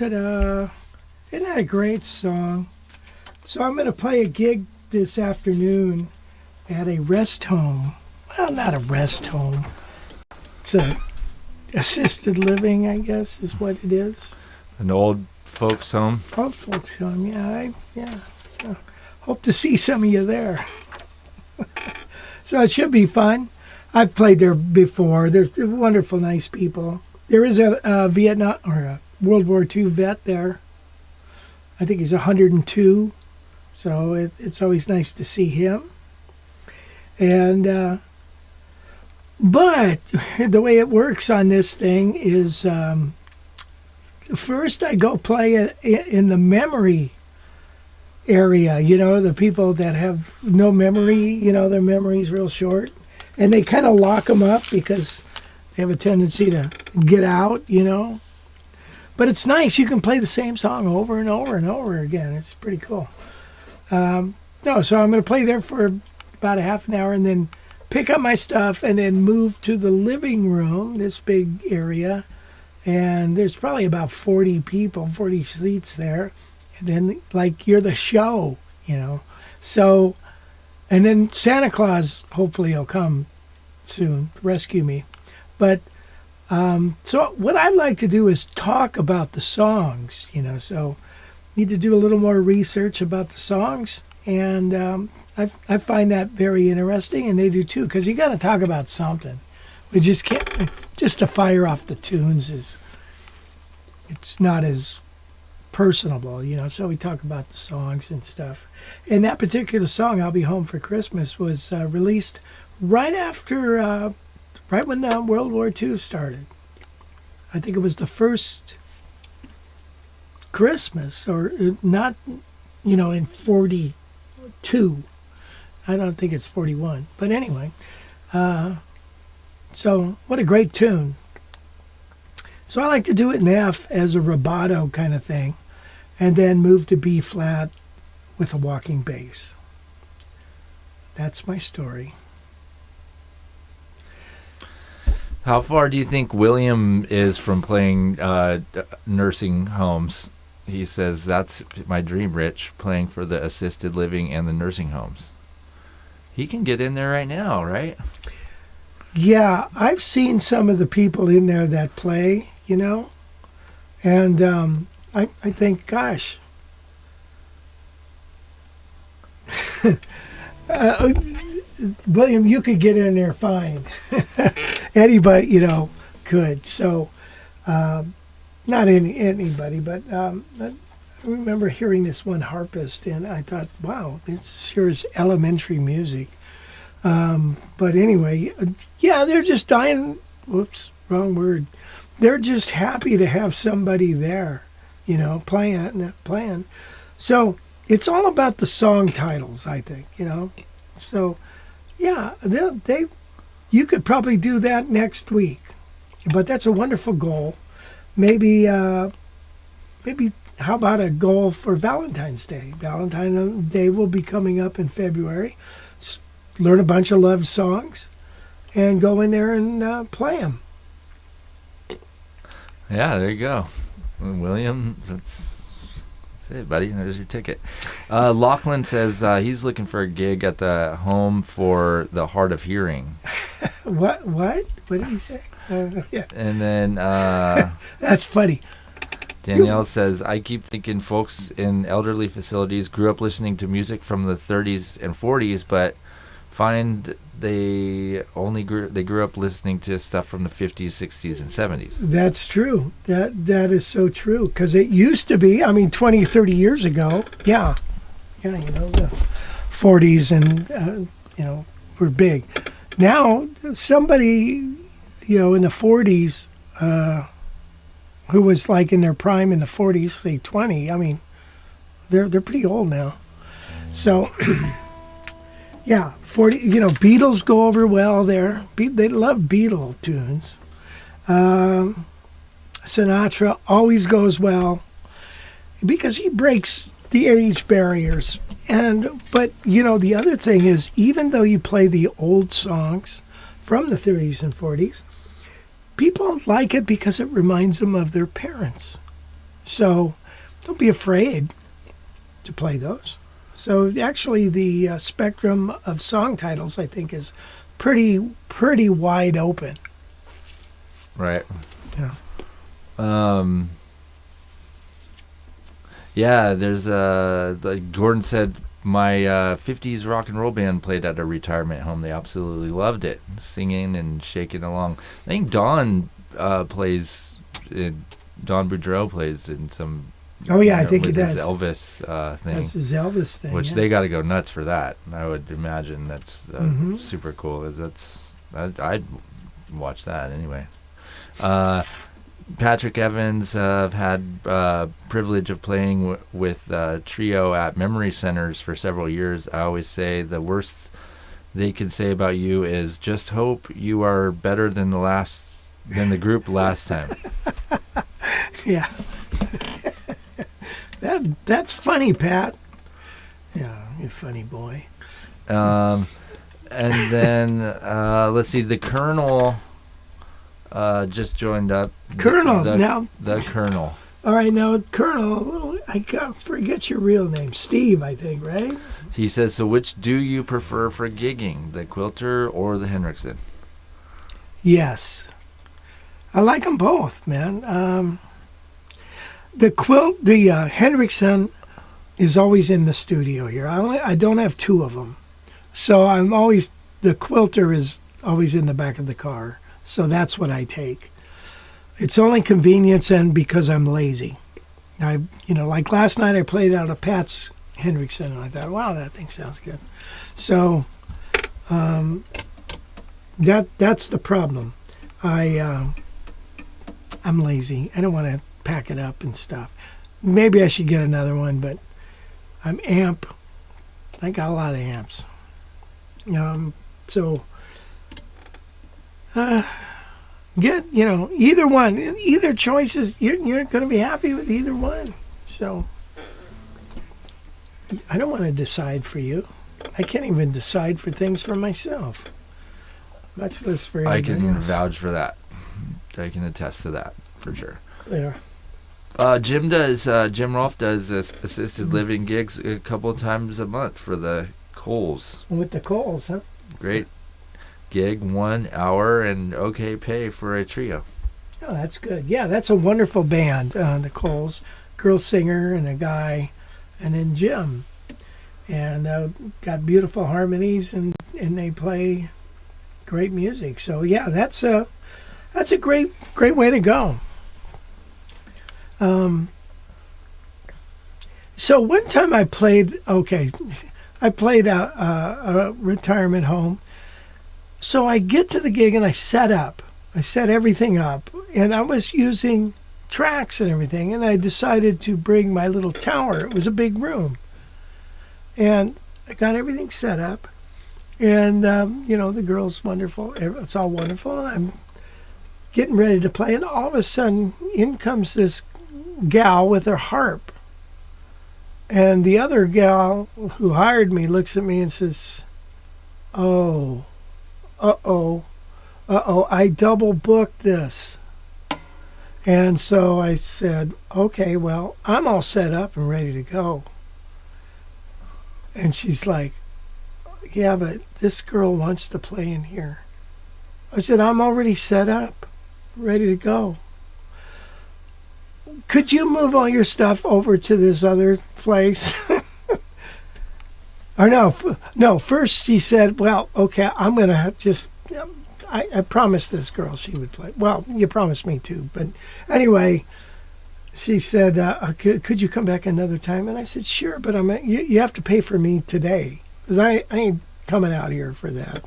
Ta-da. Isn't that a great song? So I'm going to play a gig this afternoon at a rest home. Well, not a rest home. It's a assisted living, I guess, is what it is. An old folks home. Old folks home, yeah. Hope to see some of you there. So it should be fun. I've played there before. They're wonderful, nice people. There is a Vietnam or a World War II vet there. I think he's 102, so it's always nice to see him. And but the way it works on this thing is first I go play in the memory area. You know, the people that have no memory. You know, their memory's real short, and they kind of lock them up because they have a tendency to get out. You know. But it's nice. You can play the same song over and over and over again. It's pretty cool. So I'm going to play there for about a half an hour and then pick up my stuff and then move to the living room, this big area. And there's probably about 40 people, 40 seats there. And then, like, you're the show, you know. So, and then Santa Claus, hopefully he'll come soon, rescue me. But so what I'd like to do is talk about the songs, you know, so need to do a little more research about the songs, and I find that very interesting, and they do too, because you got to talk about something. We just can't, just to fire off the tunes it's not as personable, you know, so we talk about the songs and stuff. And that particular song, I'll Be Home for Christmas, was released right after right when World War II started. I think it was the first Christmas, or not, you know, in 42. I don't think it's 41. But anyway, so what a great tune. So I like to do it in F as a rubato kind of thing, and then move to B flat with a walking bass. That's my story. How far do you think William is from playing nursing homes? He says, that's my dream, Rich, playing for the assisted living and the nursing homes. He can get in there right now, right? Yeah, I've seen some of the people in there that play, you know, and I think, gosh, William, you could get in there fine. Anybody, you know, could. So, not anybody, but I remember hearing this one harpist, and I thought, wow, this sure is elementary music. But anyway, yeah, they're just dying. Whoops, wrong word. They're just happy to have somebody there, you know, playing. So it's all about the song titles, I think, you know. So, yeah, you could probably do that next week, but that's a wonderful goal. Maybe how about a goal for Valentine's Day? Valentine's Day will be coming up in February. Just learn a bunch of love songs and go in there and play them. Yeah, there you go. William, that's it, buddy. There's your ticket. Lachlan says he's looking for a gig at the home for the hard of hearing. What? What did he say? Yeah. And then that's funny. Danielle says, I keep thinking folks in elderly facilities grew up listening to music from the 30s and 40s, but find they grew up listening to stuff from the 50s, 60s, and 70s. That's true. That is so true, because it used to be, 20, 30 years ago, yeah, the 40s and were big. Now somebody in the 40s who was like in their prime in the 40s, say 20, they're pretty old now. So yeah, 40, Beatles go over well there. They love Beatle tunes. Sinatra always goes well because he breaks the age barriers. But the other thing is, even though you play the old songs from the 30s and 40s, people like it because it reminds them of their parents. So don't be afraid to play those. So actually the spectrum of song titles, I think, is pretty wide open. Right. Yeah. Yeah, there's like Gordon said, my 50s rock and roll band played at a retirement home. They absolutely loved it, singing and shaking along. I think Don plays, Don Boudreaux plays in some. Oh yeah, I think he with does. his Elvis thing. That's his Elvis thing. Which yeah. they got to go nuts for that. I would imagine that's super cool. I'd watch that anyway. Patrick Evans, I've had privilege of playing with trio at memory centers for several years. I always say the worst they can say about you is just hope you are better than the group last time. Yeah. That's funny, Pat. Yeah, you're a funny boy. And then let's see, the Colonel just joined up. Colonel, the now. Colonel. All right, now, Colonel, forget your real name. Steve, I think, right? He says, so which do you prefer for gigging, the Quilter or the Henriksen? Yes. I like them both, man. The Henriksen is always in the studio here. I don't have two of them. So the Quilter is always in the back of the car. So that's what I take. It's only convenience and because I'm lazy. Like last night I played out a Pat's Henriksen and I thought, wow, that thing sounds good. So that's the problem. I'm lazy. I don't want to pack it up and stuff. Maybe I should get another one, but I got a lot of amps. Get either one, either choices. You're going to be happy with either one. So I don't want to decide for you. I can't even decide for things for myself. Much less for anybody I can else. vouch for that. I can attest to that for sure. There. Jim Rolfe does assisted living gigs a couple of times a month for the Coles. With the Coles, huh? Great gig, 1 hour and okay pay for a trio. Oh, that's good. Yeah, that's a wonderful band, the Coles. Girl singer and a guy, and then Jim. And got beautiful harmonies, and they play great music. So, yeah, that's a great way to go. So one time I played a retirement home. So I get to the gig and I set everything up, and I was using tracks and everything, and I decided to bring my little tower. It was a big room, and I got everything set up, and the girl's wonderful. It's all wonderful, and I'm getting ready to play, and all of a sudden in comes this gal with her harp, and the other gal who hired me looks at me and says, oh, I double booked this. And so I said, okay, well, I'm all set up and ready to go. And she's like, yeah, but this girl wants to play in here. I said, I'm already set up, ready to go. Could you move all your stuff over to this other place? Or no, first she said, well, okay, I'm going to just, I promised this girl she would play. Well, you promised me too. But anyway, she said, could you come back another time? And I said, sure, but you have to pay for me today because I ain't coming out here for that.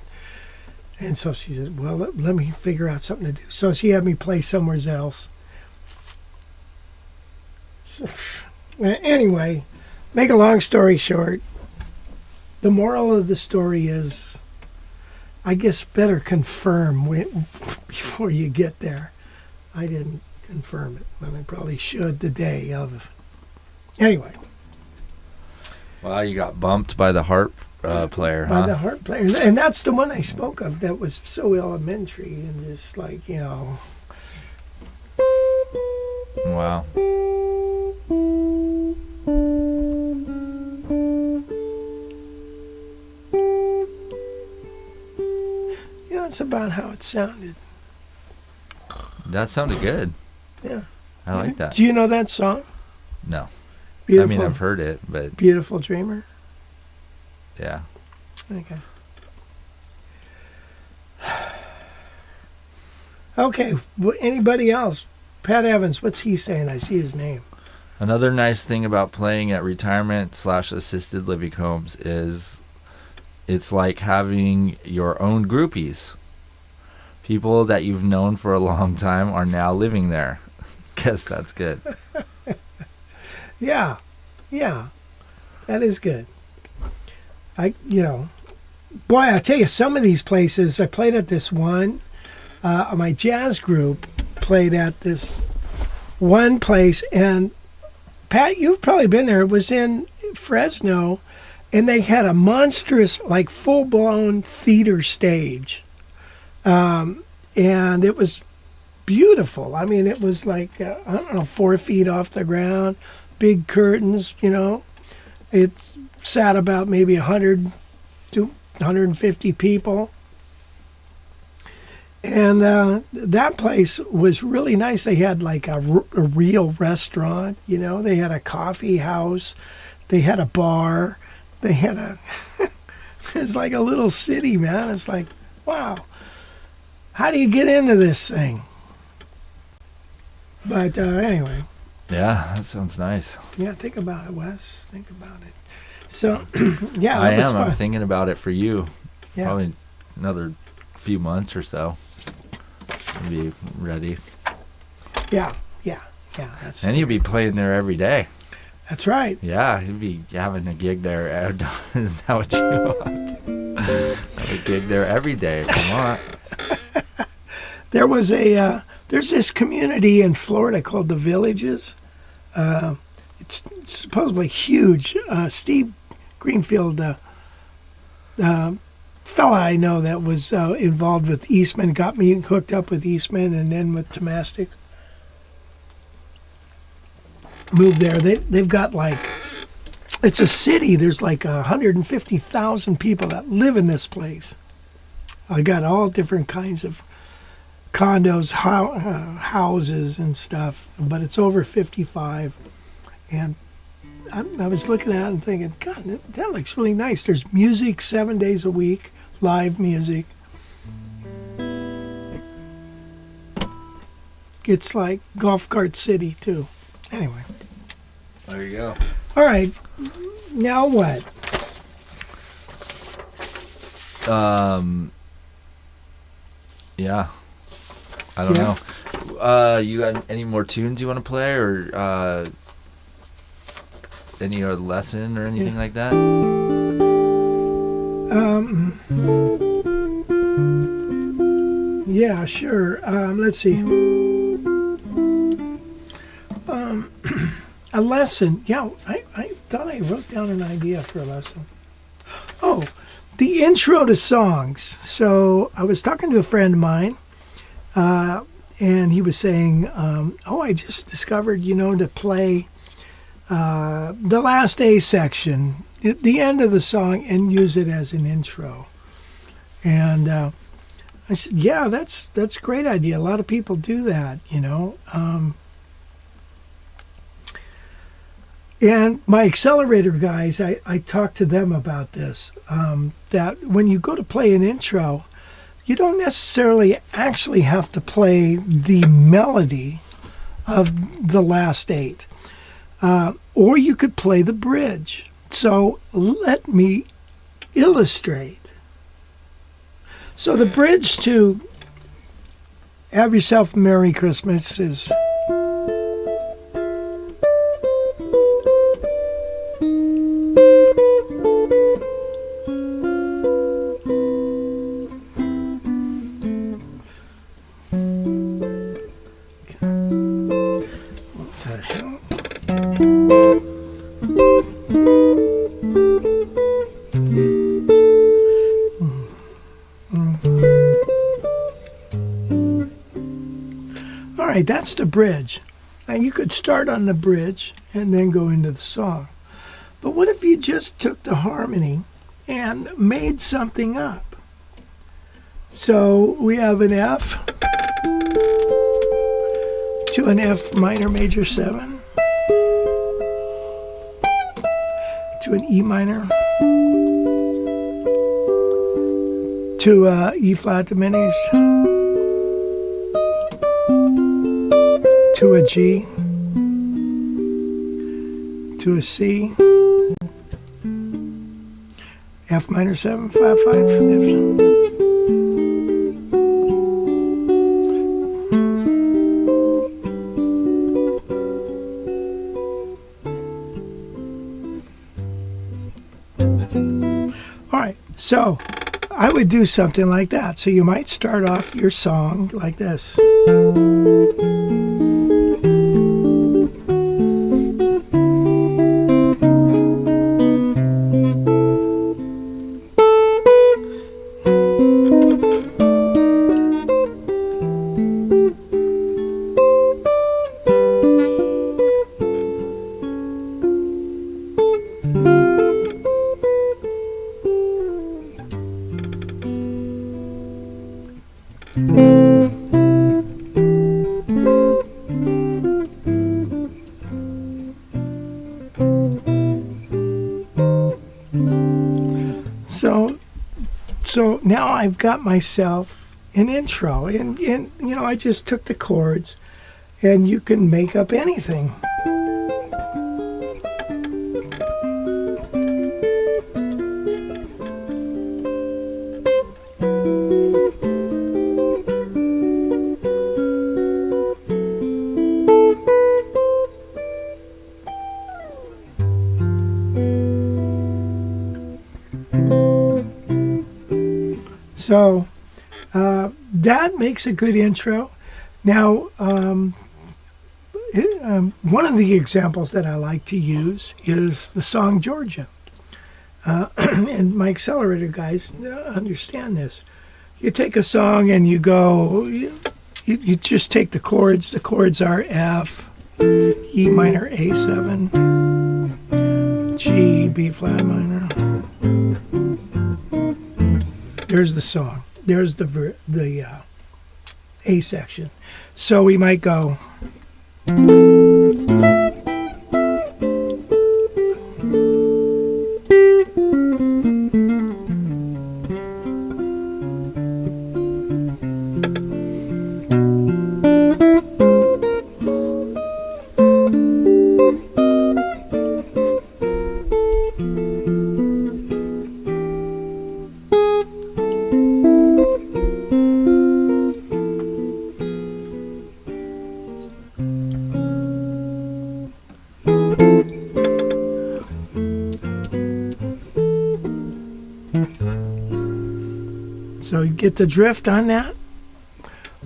And so she said, well, let me figure out something to do. So she had me play somewhere else. So, anyway, make a long story short, the moral of the story is, I guess better confirm before you get there. I didn't confirm it, but I probably should the day of. Anyway. Well, you got bumped by the harp player, huh? By the harp player. And that's the one I spoke of that was so elementary and just like, Wow. That's about how it sounded. That sounded good. Yeah. I like that. Do you know that song? No. Beautiful. I mean, I've heard it, but... Beautiful Dreamer? Yeah. Okay. Okay. Anybody else? Pat Evans, what's he saying? I see his name. Another nice thing about playing at retirement/assisted living homes is it's like having your own groupies. People that you've known for a long time are now living there. Guess that's good. Yeah. That is good. Boy, I tell you, some of these places, I played at this one. My jazz group played at this one place, and Pat, you've probably been there. It was in Fresno, and they had a monstrous, like, full-blown theater stage. And it was beautiful. I mean, it was like, 4 feet off the ground, big curtains, It sat about maybe 100 to 150 people. And that place was really nice. They had like a real restaurant, They had a coffee house. They had a bar. They had it's like a little city, man. It's like, wow. How do you get into this thing? But anyway. Yeah, that sounds nice. Yeah, think about it, Wes. Think about it. So, yeah, I that was am. fun. I'm thinking about it for you. Yeah. Probably another few months or so. Be ready. Yeah. And you'll be playing there every day. That's right. Yeah, you'll be having a gig there. Is that what you want? Have a gig there every day if you want. There's this community in Florida called the Villages. It's supposedly huge. Steve Greenfield, fella I know that was involved with Eastman, got me hooked up with Eastman and then with Tomastic. Moved there. They've got it's a city. There's like 150,000 people that live in this place. I got all different kinds of condos, houses and stuff, but it's over 55. And I was looking at it and thinking, God, that looks really nice. There's music 7 days a week, live music. It's like golf cart city, too. Anyway. There you go. All right. Now what? Yeah. I don't know. You got any more tunes you want to play, or any other lesson or anything like that? Yeah, sure. Let's see. A lesson. Yeah, I thought I wrote down an idea for a lesson. Oh, the intro to songs. So I was talking to a friend of mine, and he was saying, I just discovered, to play the last A section, at the end of the song, and use it as an intro. And I said, yeah, that's a great idea. A lot of people do that, And my accelerator guys, I talked to them about this, that when you go to play an intro, you don't necessarily actually have to play the melody of the last 8. Or you could play the bridge. So let me illustrate. So the bridge to Have Yourself a Merry Christmas is... All right, that's the bridge. Now you could start on the bridge and then go into the song. But what if you just took the harmony and made something up? So we have an F to an F minor major 7 to an E minor to E flat diminished to a G to a C, F minor 7 5 5 F. All right, so I would do something like that. So you might start off your song like this. So now I've got myself an intro, and I just took the chords, and you can make up anything. So that makes a good intro. Now, one of the examples that I like to use is the song Georgia. And my accelerator guys understand this. You take a song and you go, you just take the chords. The chords are F, E minor, A7, G, B flat minor. There's the song. There's the A section. So we might go. So you get the drift on that.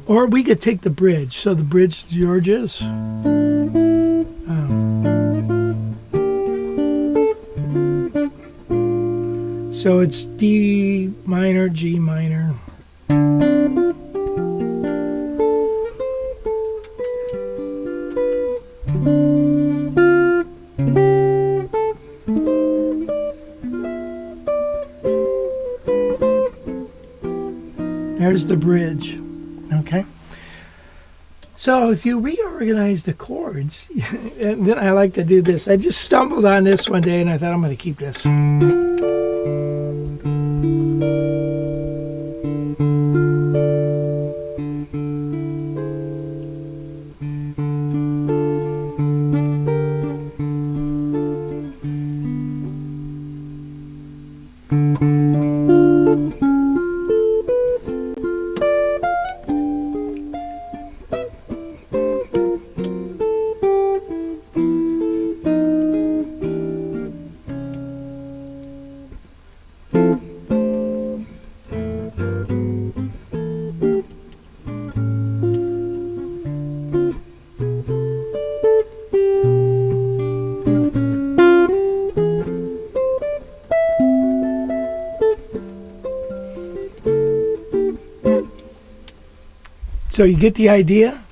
Or we could take the bridge. So the bridge to Georgia's. So it's D minor, G minor. There's the bridge, okay? So if you reorganize the chords, and then I like to do this. I just stumbled on this one day and I thought I'm going to keep this. So you get the idea?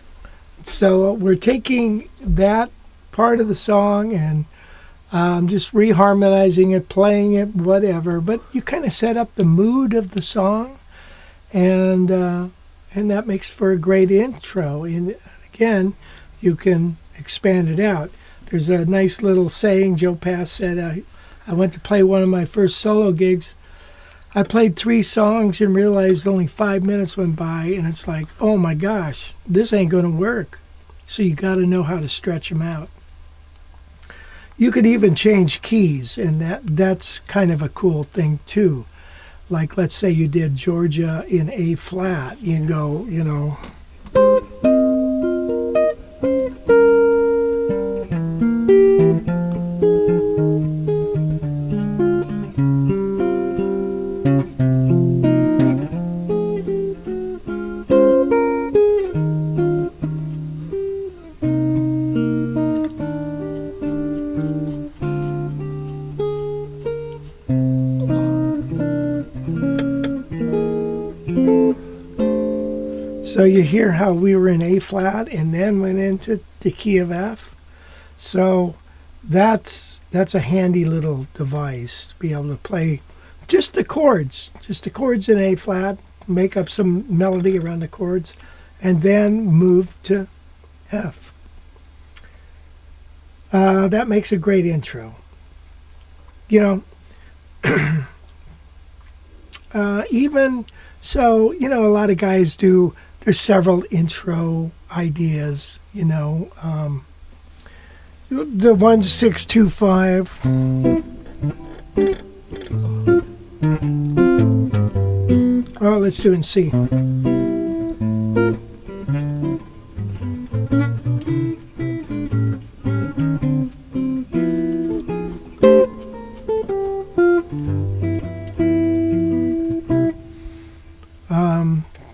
So we're taking that part of the song and just reharmonizing it, playing it, whatever. But you kind of set up the mood of the song. and that makes for a great intro. And again, you can expand it out. There's a nice little saying Joe Pass said. I went to play one of my first solo gigs. I played 3 songs and realized only 5 minutes went by, and it's like, oh my gosh, this ain't going to work. So you got to know how to stretch them out. You could even change keys, and that's kind of a cool thing too. Like, let's say you did Georgia in A flat, you can go, So you hear how we were in A flat and then went into the key of F. So that's a handy little device to be able to play just the chords in A flat, make up some melody around the chords, and then move to F. That makes a great intro. Even so, a lot of guys do. There's several intro ideas, the 1625. Oh, let's do it in C.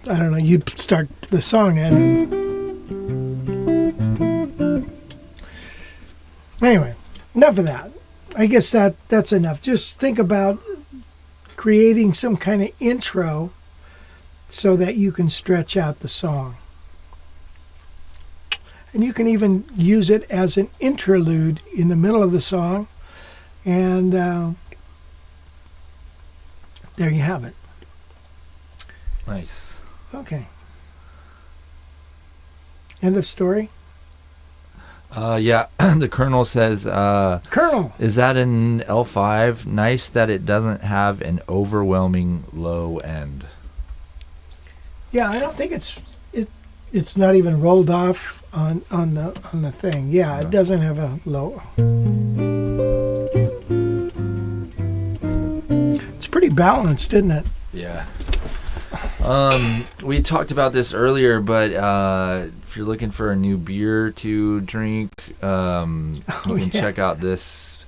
I don't know, you'd start the song and anyway, enough of that. I guess that's enough. Just think about creating some kind of intro so that you can stretch out the song. And you can even use it as an interlude in the middle of the song. And there you have it. Nice. Okay. End of story? Yeah, the Colonel says, Colonel! Is that an L5? Nice that it doesn't have an overwhelming low end. Yeah, I don't think it's not even rolled off on the thing. Yeah, it doesn't have a low. It's pretty balanced, isn't it? Yeah. We talked about this earlier, but if you're looking for a new beer to drink, you can check out this.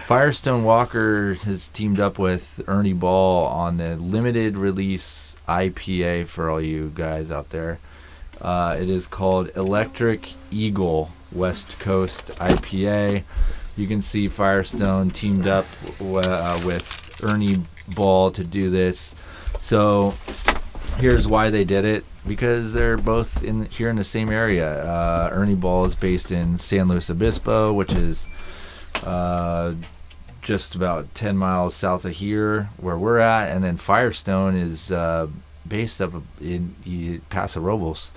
Firestone Walker has teamed up with Ernie Ball on the limited release IPA for all you guys out there. It is called Electric Eagle West Coast IPA. You can see Firestone teamed up with Ernie Ball to do this. So here's why they did it. Because they're both here in the same area. Ernie Ball is based in San Luis Obispo, which is just about 10 miles south of here where we're at. And then Firestone is based up in Paso Robles.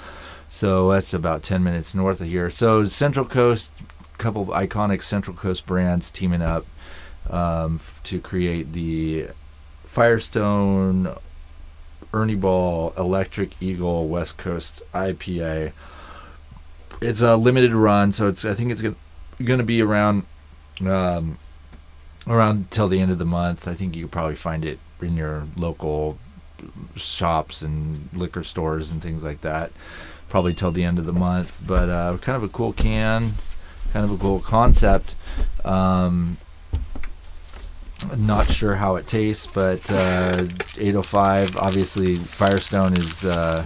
So that's about 10 minutes north of here. So Central Coast, a couple of iconic Central Coast brands teaming up to create the Firestone Ernie Ball Electric Eagle West Coast IPA. It's a limited run, so I think it's going to be around till the end of the month. I think you could probably find it in your local shops and liquor stores and things like that, probably till the end of the month. But kind of a cool can, kind of a cool concept. Not sure how it tastes, but 805, obviously Firestone is here.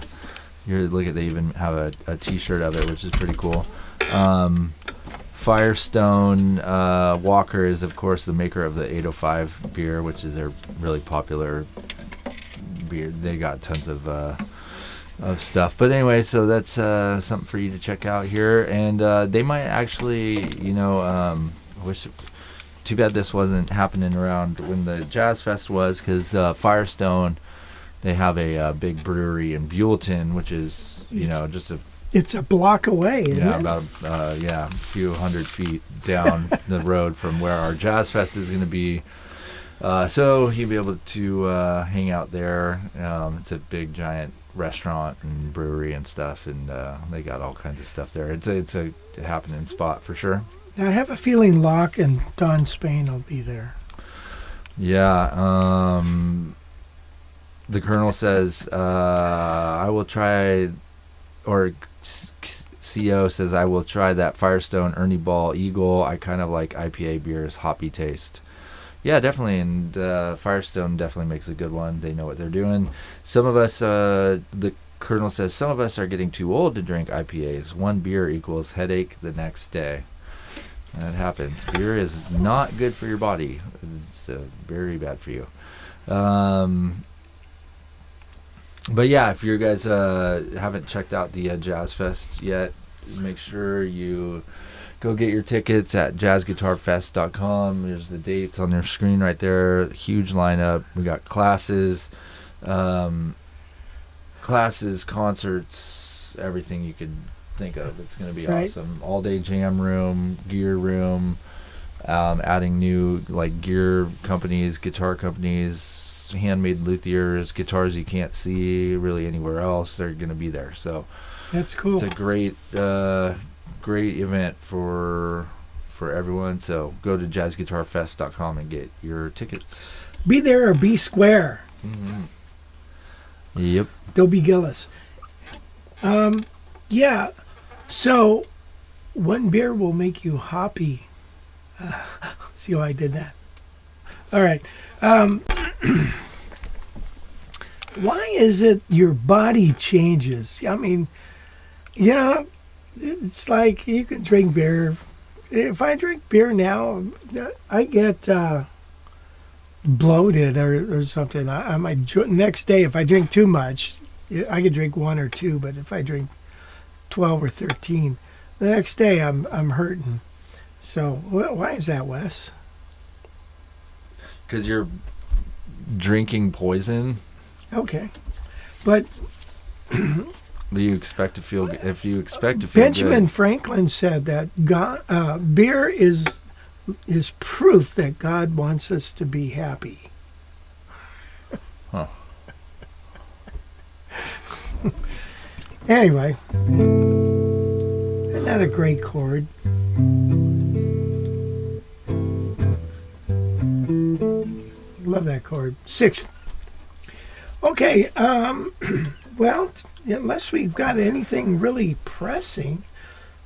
Look at, they even have a t-shirt of it, which is pretty cool. Firestone Walker is of course the maker of the 805 beer, which is their really popular beer. They got tons of stuff, but anyway, so that's something for you to check out here. And they might actually, wish. Too bad this wasn't happening around when the Jazz Fest was, because Firestone They have a big brewery in Buellton, which is just it's a block away. Isn't it? about a few hundred feet down the road from where our Jazz Fest is going to be. So you'll be able to hang out there. It's a big, giant restaurant and brewery and stuff, and they got all kinds of stuff there. It's a happening spot for sure. I have a feeling Locke and Don Spain will be there. Yeah. The Colonel says, I will try, or CO says, I will try that Firestone Ernie Ball Eagle. I kind of like IPA beers, hoppy taste. Yeah, definitely. And Firestone definitely makes a good one. They know what they're doing. Some of us, the Colonel says, some of us are getting too old to drink IPAs. One beer equals headache the next day. That happens. Beer is not good for your body. It's very bad for you. But yeah, if you guys haven't checked out the Jazz Fest yet, make sure you go get your tickets at jazzguitarfest.com. There's the dates on your screen right there. Huge lineup. We got classes, concerts, everything you could think of. It's going to be awesome. All-day jam room, gear room, adding new gear companies, guitar companies, handmade luthiers, guitars you can't see really anywhere else. They're going to be there. So that's cool. It's a great event for everyone. So go to jazzguitarfest.com and get your tickets. Be there or be square. Mm-hmm. Yep. Dobie Gillis. Yeah. So one beer will make you hoppy. See how I did that? All right. Why is it your body changes? I mean, it's like you can drink beer. If I drink beer now, I get bloated or something. I might next day, if I drink too much, I could drink 1 or 2, but if I drink 12 or 13, the next day I'm hurting. So why is that, Wes? Because you're drinking poison. Okay, but do you expect to feel? If you expect to feel Benjamin good. Franklin said that beer is proof that God wants us to be happy. Huh. Anyway, isn't that a great chord? Love that chord. 6th. Okay, well, unless we've got anything really pressing,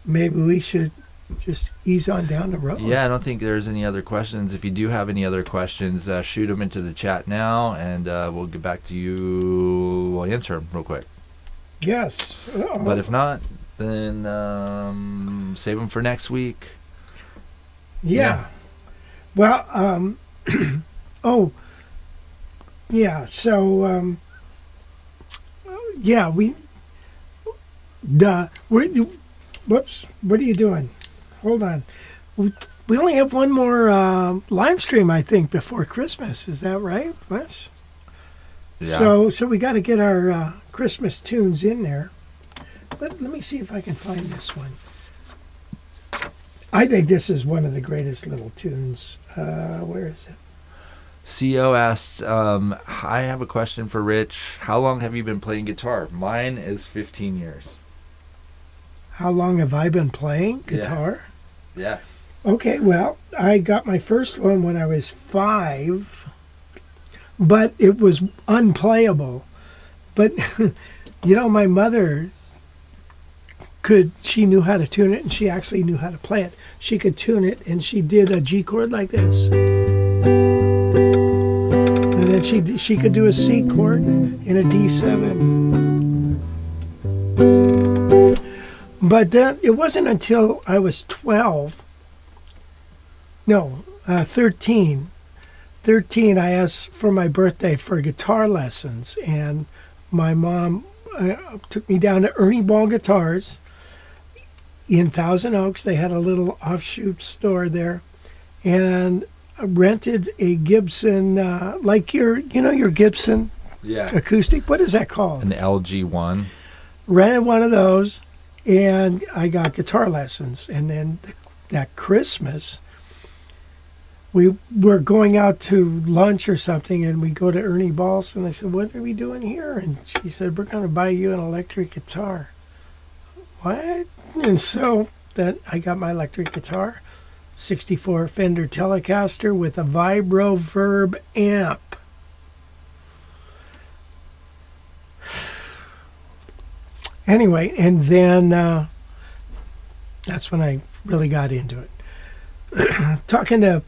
maybe we should just ease on down the road. Yeah, I don't think there's any other questions. If you do have any other questions, shoot them into the chat now, and we'll get back to you. We'll answer them real quick. Yes. Uh-oh. But if not, then save them for next week. Yeah. Well, oh, yeah, so, whoops, what are you doing? Hold on. We only have one more live stream, I think, before Christmas. Is that right, Wes? Yeah. So we got to get our Christmas tunes in there. Let me see if I can find this one. I think this is one of the greatest little tunes. Where is it? CO asked, I have a question for Rich. How long have you been playing guitar? Mine is 15 years. How long have I been playing guitar? Yeah. Okay, well, I got my first one when I was 5, but it was unplayable. But, my mother she knew how to tune it, and she actually knew how to play it. She could tune it, and she did a G chord like this. And then she could do a C chord in a D7. But then it wasn't until I was 13. 13, I asked for my birthday for guitar lessons, and my mom took me down to Ernie Ball Guitars in Thousand Oaks. They had a little offshoot store there, and rented a Gibson, like your Gibson Yeah. acoustic. What is that called? An LG1. Rented one of those, and I got guitar lessons. And then that Christmas, we were going out to lunch or something, and we go to Ernie Ball's, and I said, "What are we doing here?" And she said, "We're going to buy you an electric guitar." What? And so then I got my electric guitar, 64 Fender Telecaster with a Vibro Verb amp. Anyway, and then that's when I really got into it. Talking to,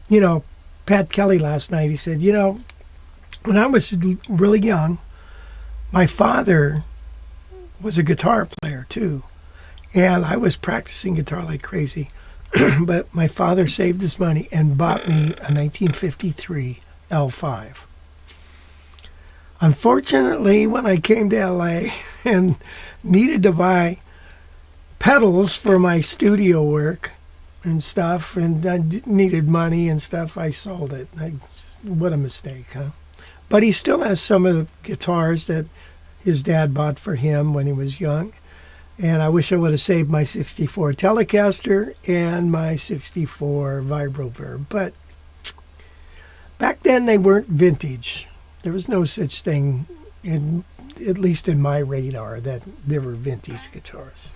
Pat Kelly last night, he said, when I was really young, my father was a guitar player too. And I was practicing guitar like crazy. But my father saved his money and bought me a 1953 L5. Unfortunately, when I came to LA and needed to buy pedals for my studio work and stuff, and I needed money and stuff, I sold it. What a mistake, huh? But he still has some of the guitars that his dad bought for him when he was young. And I wish I would have saved my 64 Telecaster and my 64 Vibro Verb. But back then they weren't vintage. There was no such thing, at least in my radar, that there were vintage guitars.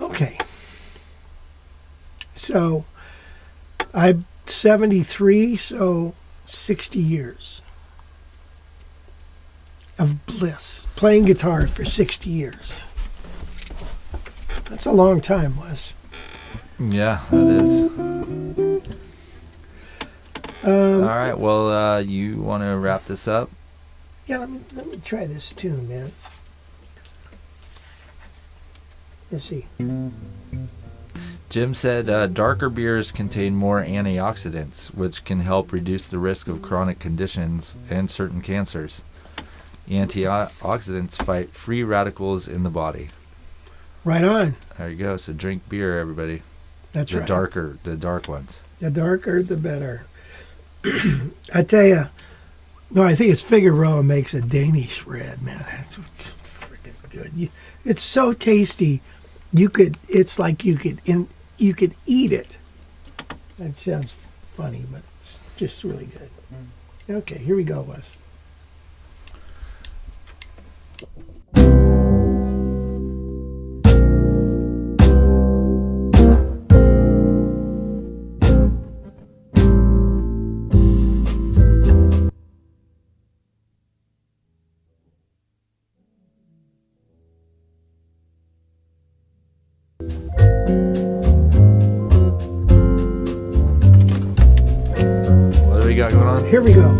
Okay. So I'm 73, so 60 years of bliss, playing guitar for 60 years. That's a long time, Wes. Yeah, that is. All right, well, you want to wrap this up? Yeah, let me try this tune, man. Let's see. Jim said darker beers contain more antioxidants, which can help reduce the risk of chronic conditions and certain cancers. Antioxidants fight free radicals in the body. Right on. There you go. So drink beer, everybody. That's right. The dark ones. The darker, the better. I tell you, no, I think it's Figueroa makes a Danish red, man. That's freaking good. It's so tasty. It's like you could eat it. That sounds funny, but it's just really good. Okay, here we go, Wes. What do we got going on? Here we go.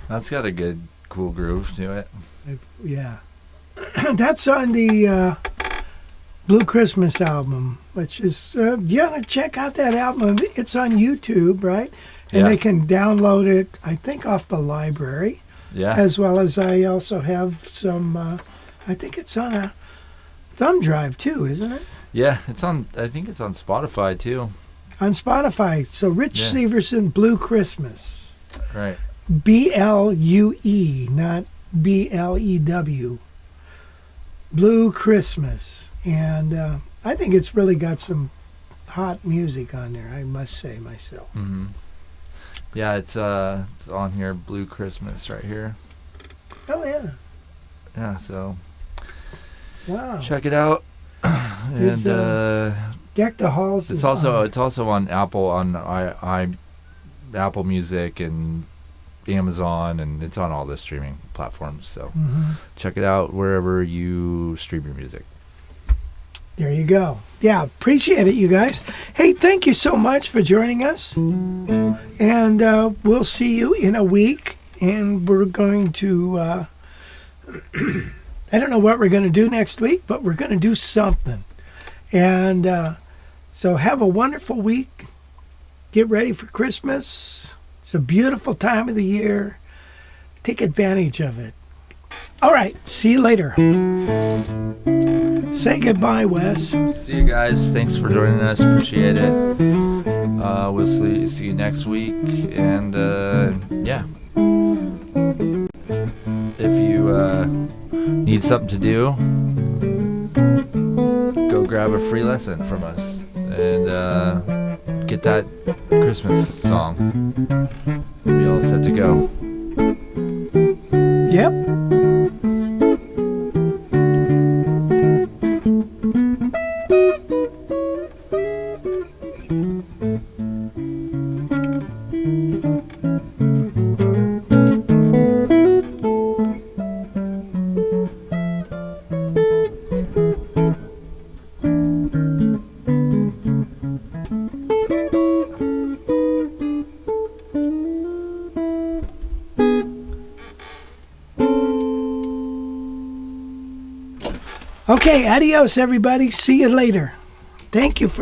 That's got a good, cool groove to it. Yeah. That's on the Blue Christmas album, which is, you ought to check out that album. It's on YouTube, right? And they can download it, I think, off the library. Yeah. As well as I also have some, I think it's on a thumb drive too, isn't it? Yeah, I think it's on Spotify too. On Spotify. So Rich Severson, Blue Christmas. Right. BLUE, not BLEW. Blue Christmas. And I think it's really got some hot music on there, I must say myself. Mm-hmm. Yeah, it's on here, Blue Christmas, right here. Oh, yeah. Yeah, so wow. Check it out. And Deck the Halls. It's also on Apple, Apple Music and Amazon, and it's on all the streaming platforms. So check it out wherever you stream your music. There you go. Yeah, appreciate it, you guys. Hey, thank you so much for joining us. And we'll see you in a week. And we're going to, I don't know what we're going to do next week, but we're going to do something. And so have a wonderful week. Get ready for Christmas. It's a beautiful time of the year. Take advantage of it. All right. See you later. Say goodbye, Wes. See you guys. Thanks for joining us. Appreciate it. We'll see you next week. And yeah. If you need something to do, go grab a free lesson from us and get that Christmas song. Be all set to go. Yep. Okay, adios, everybody. See you later. Thank you for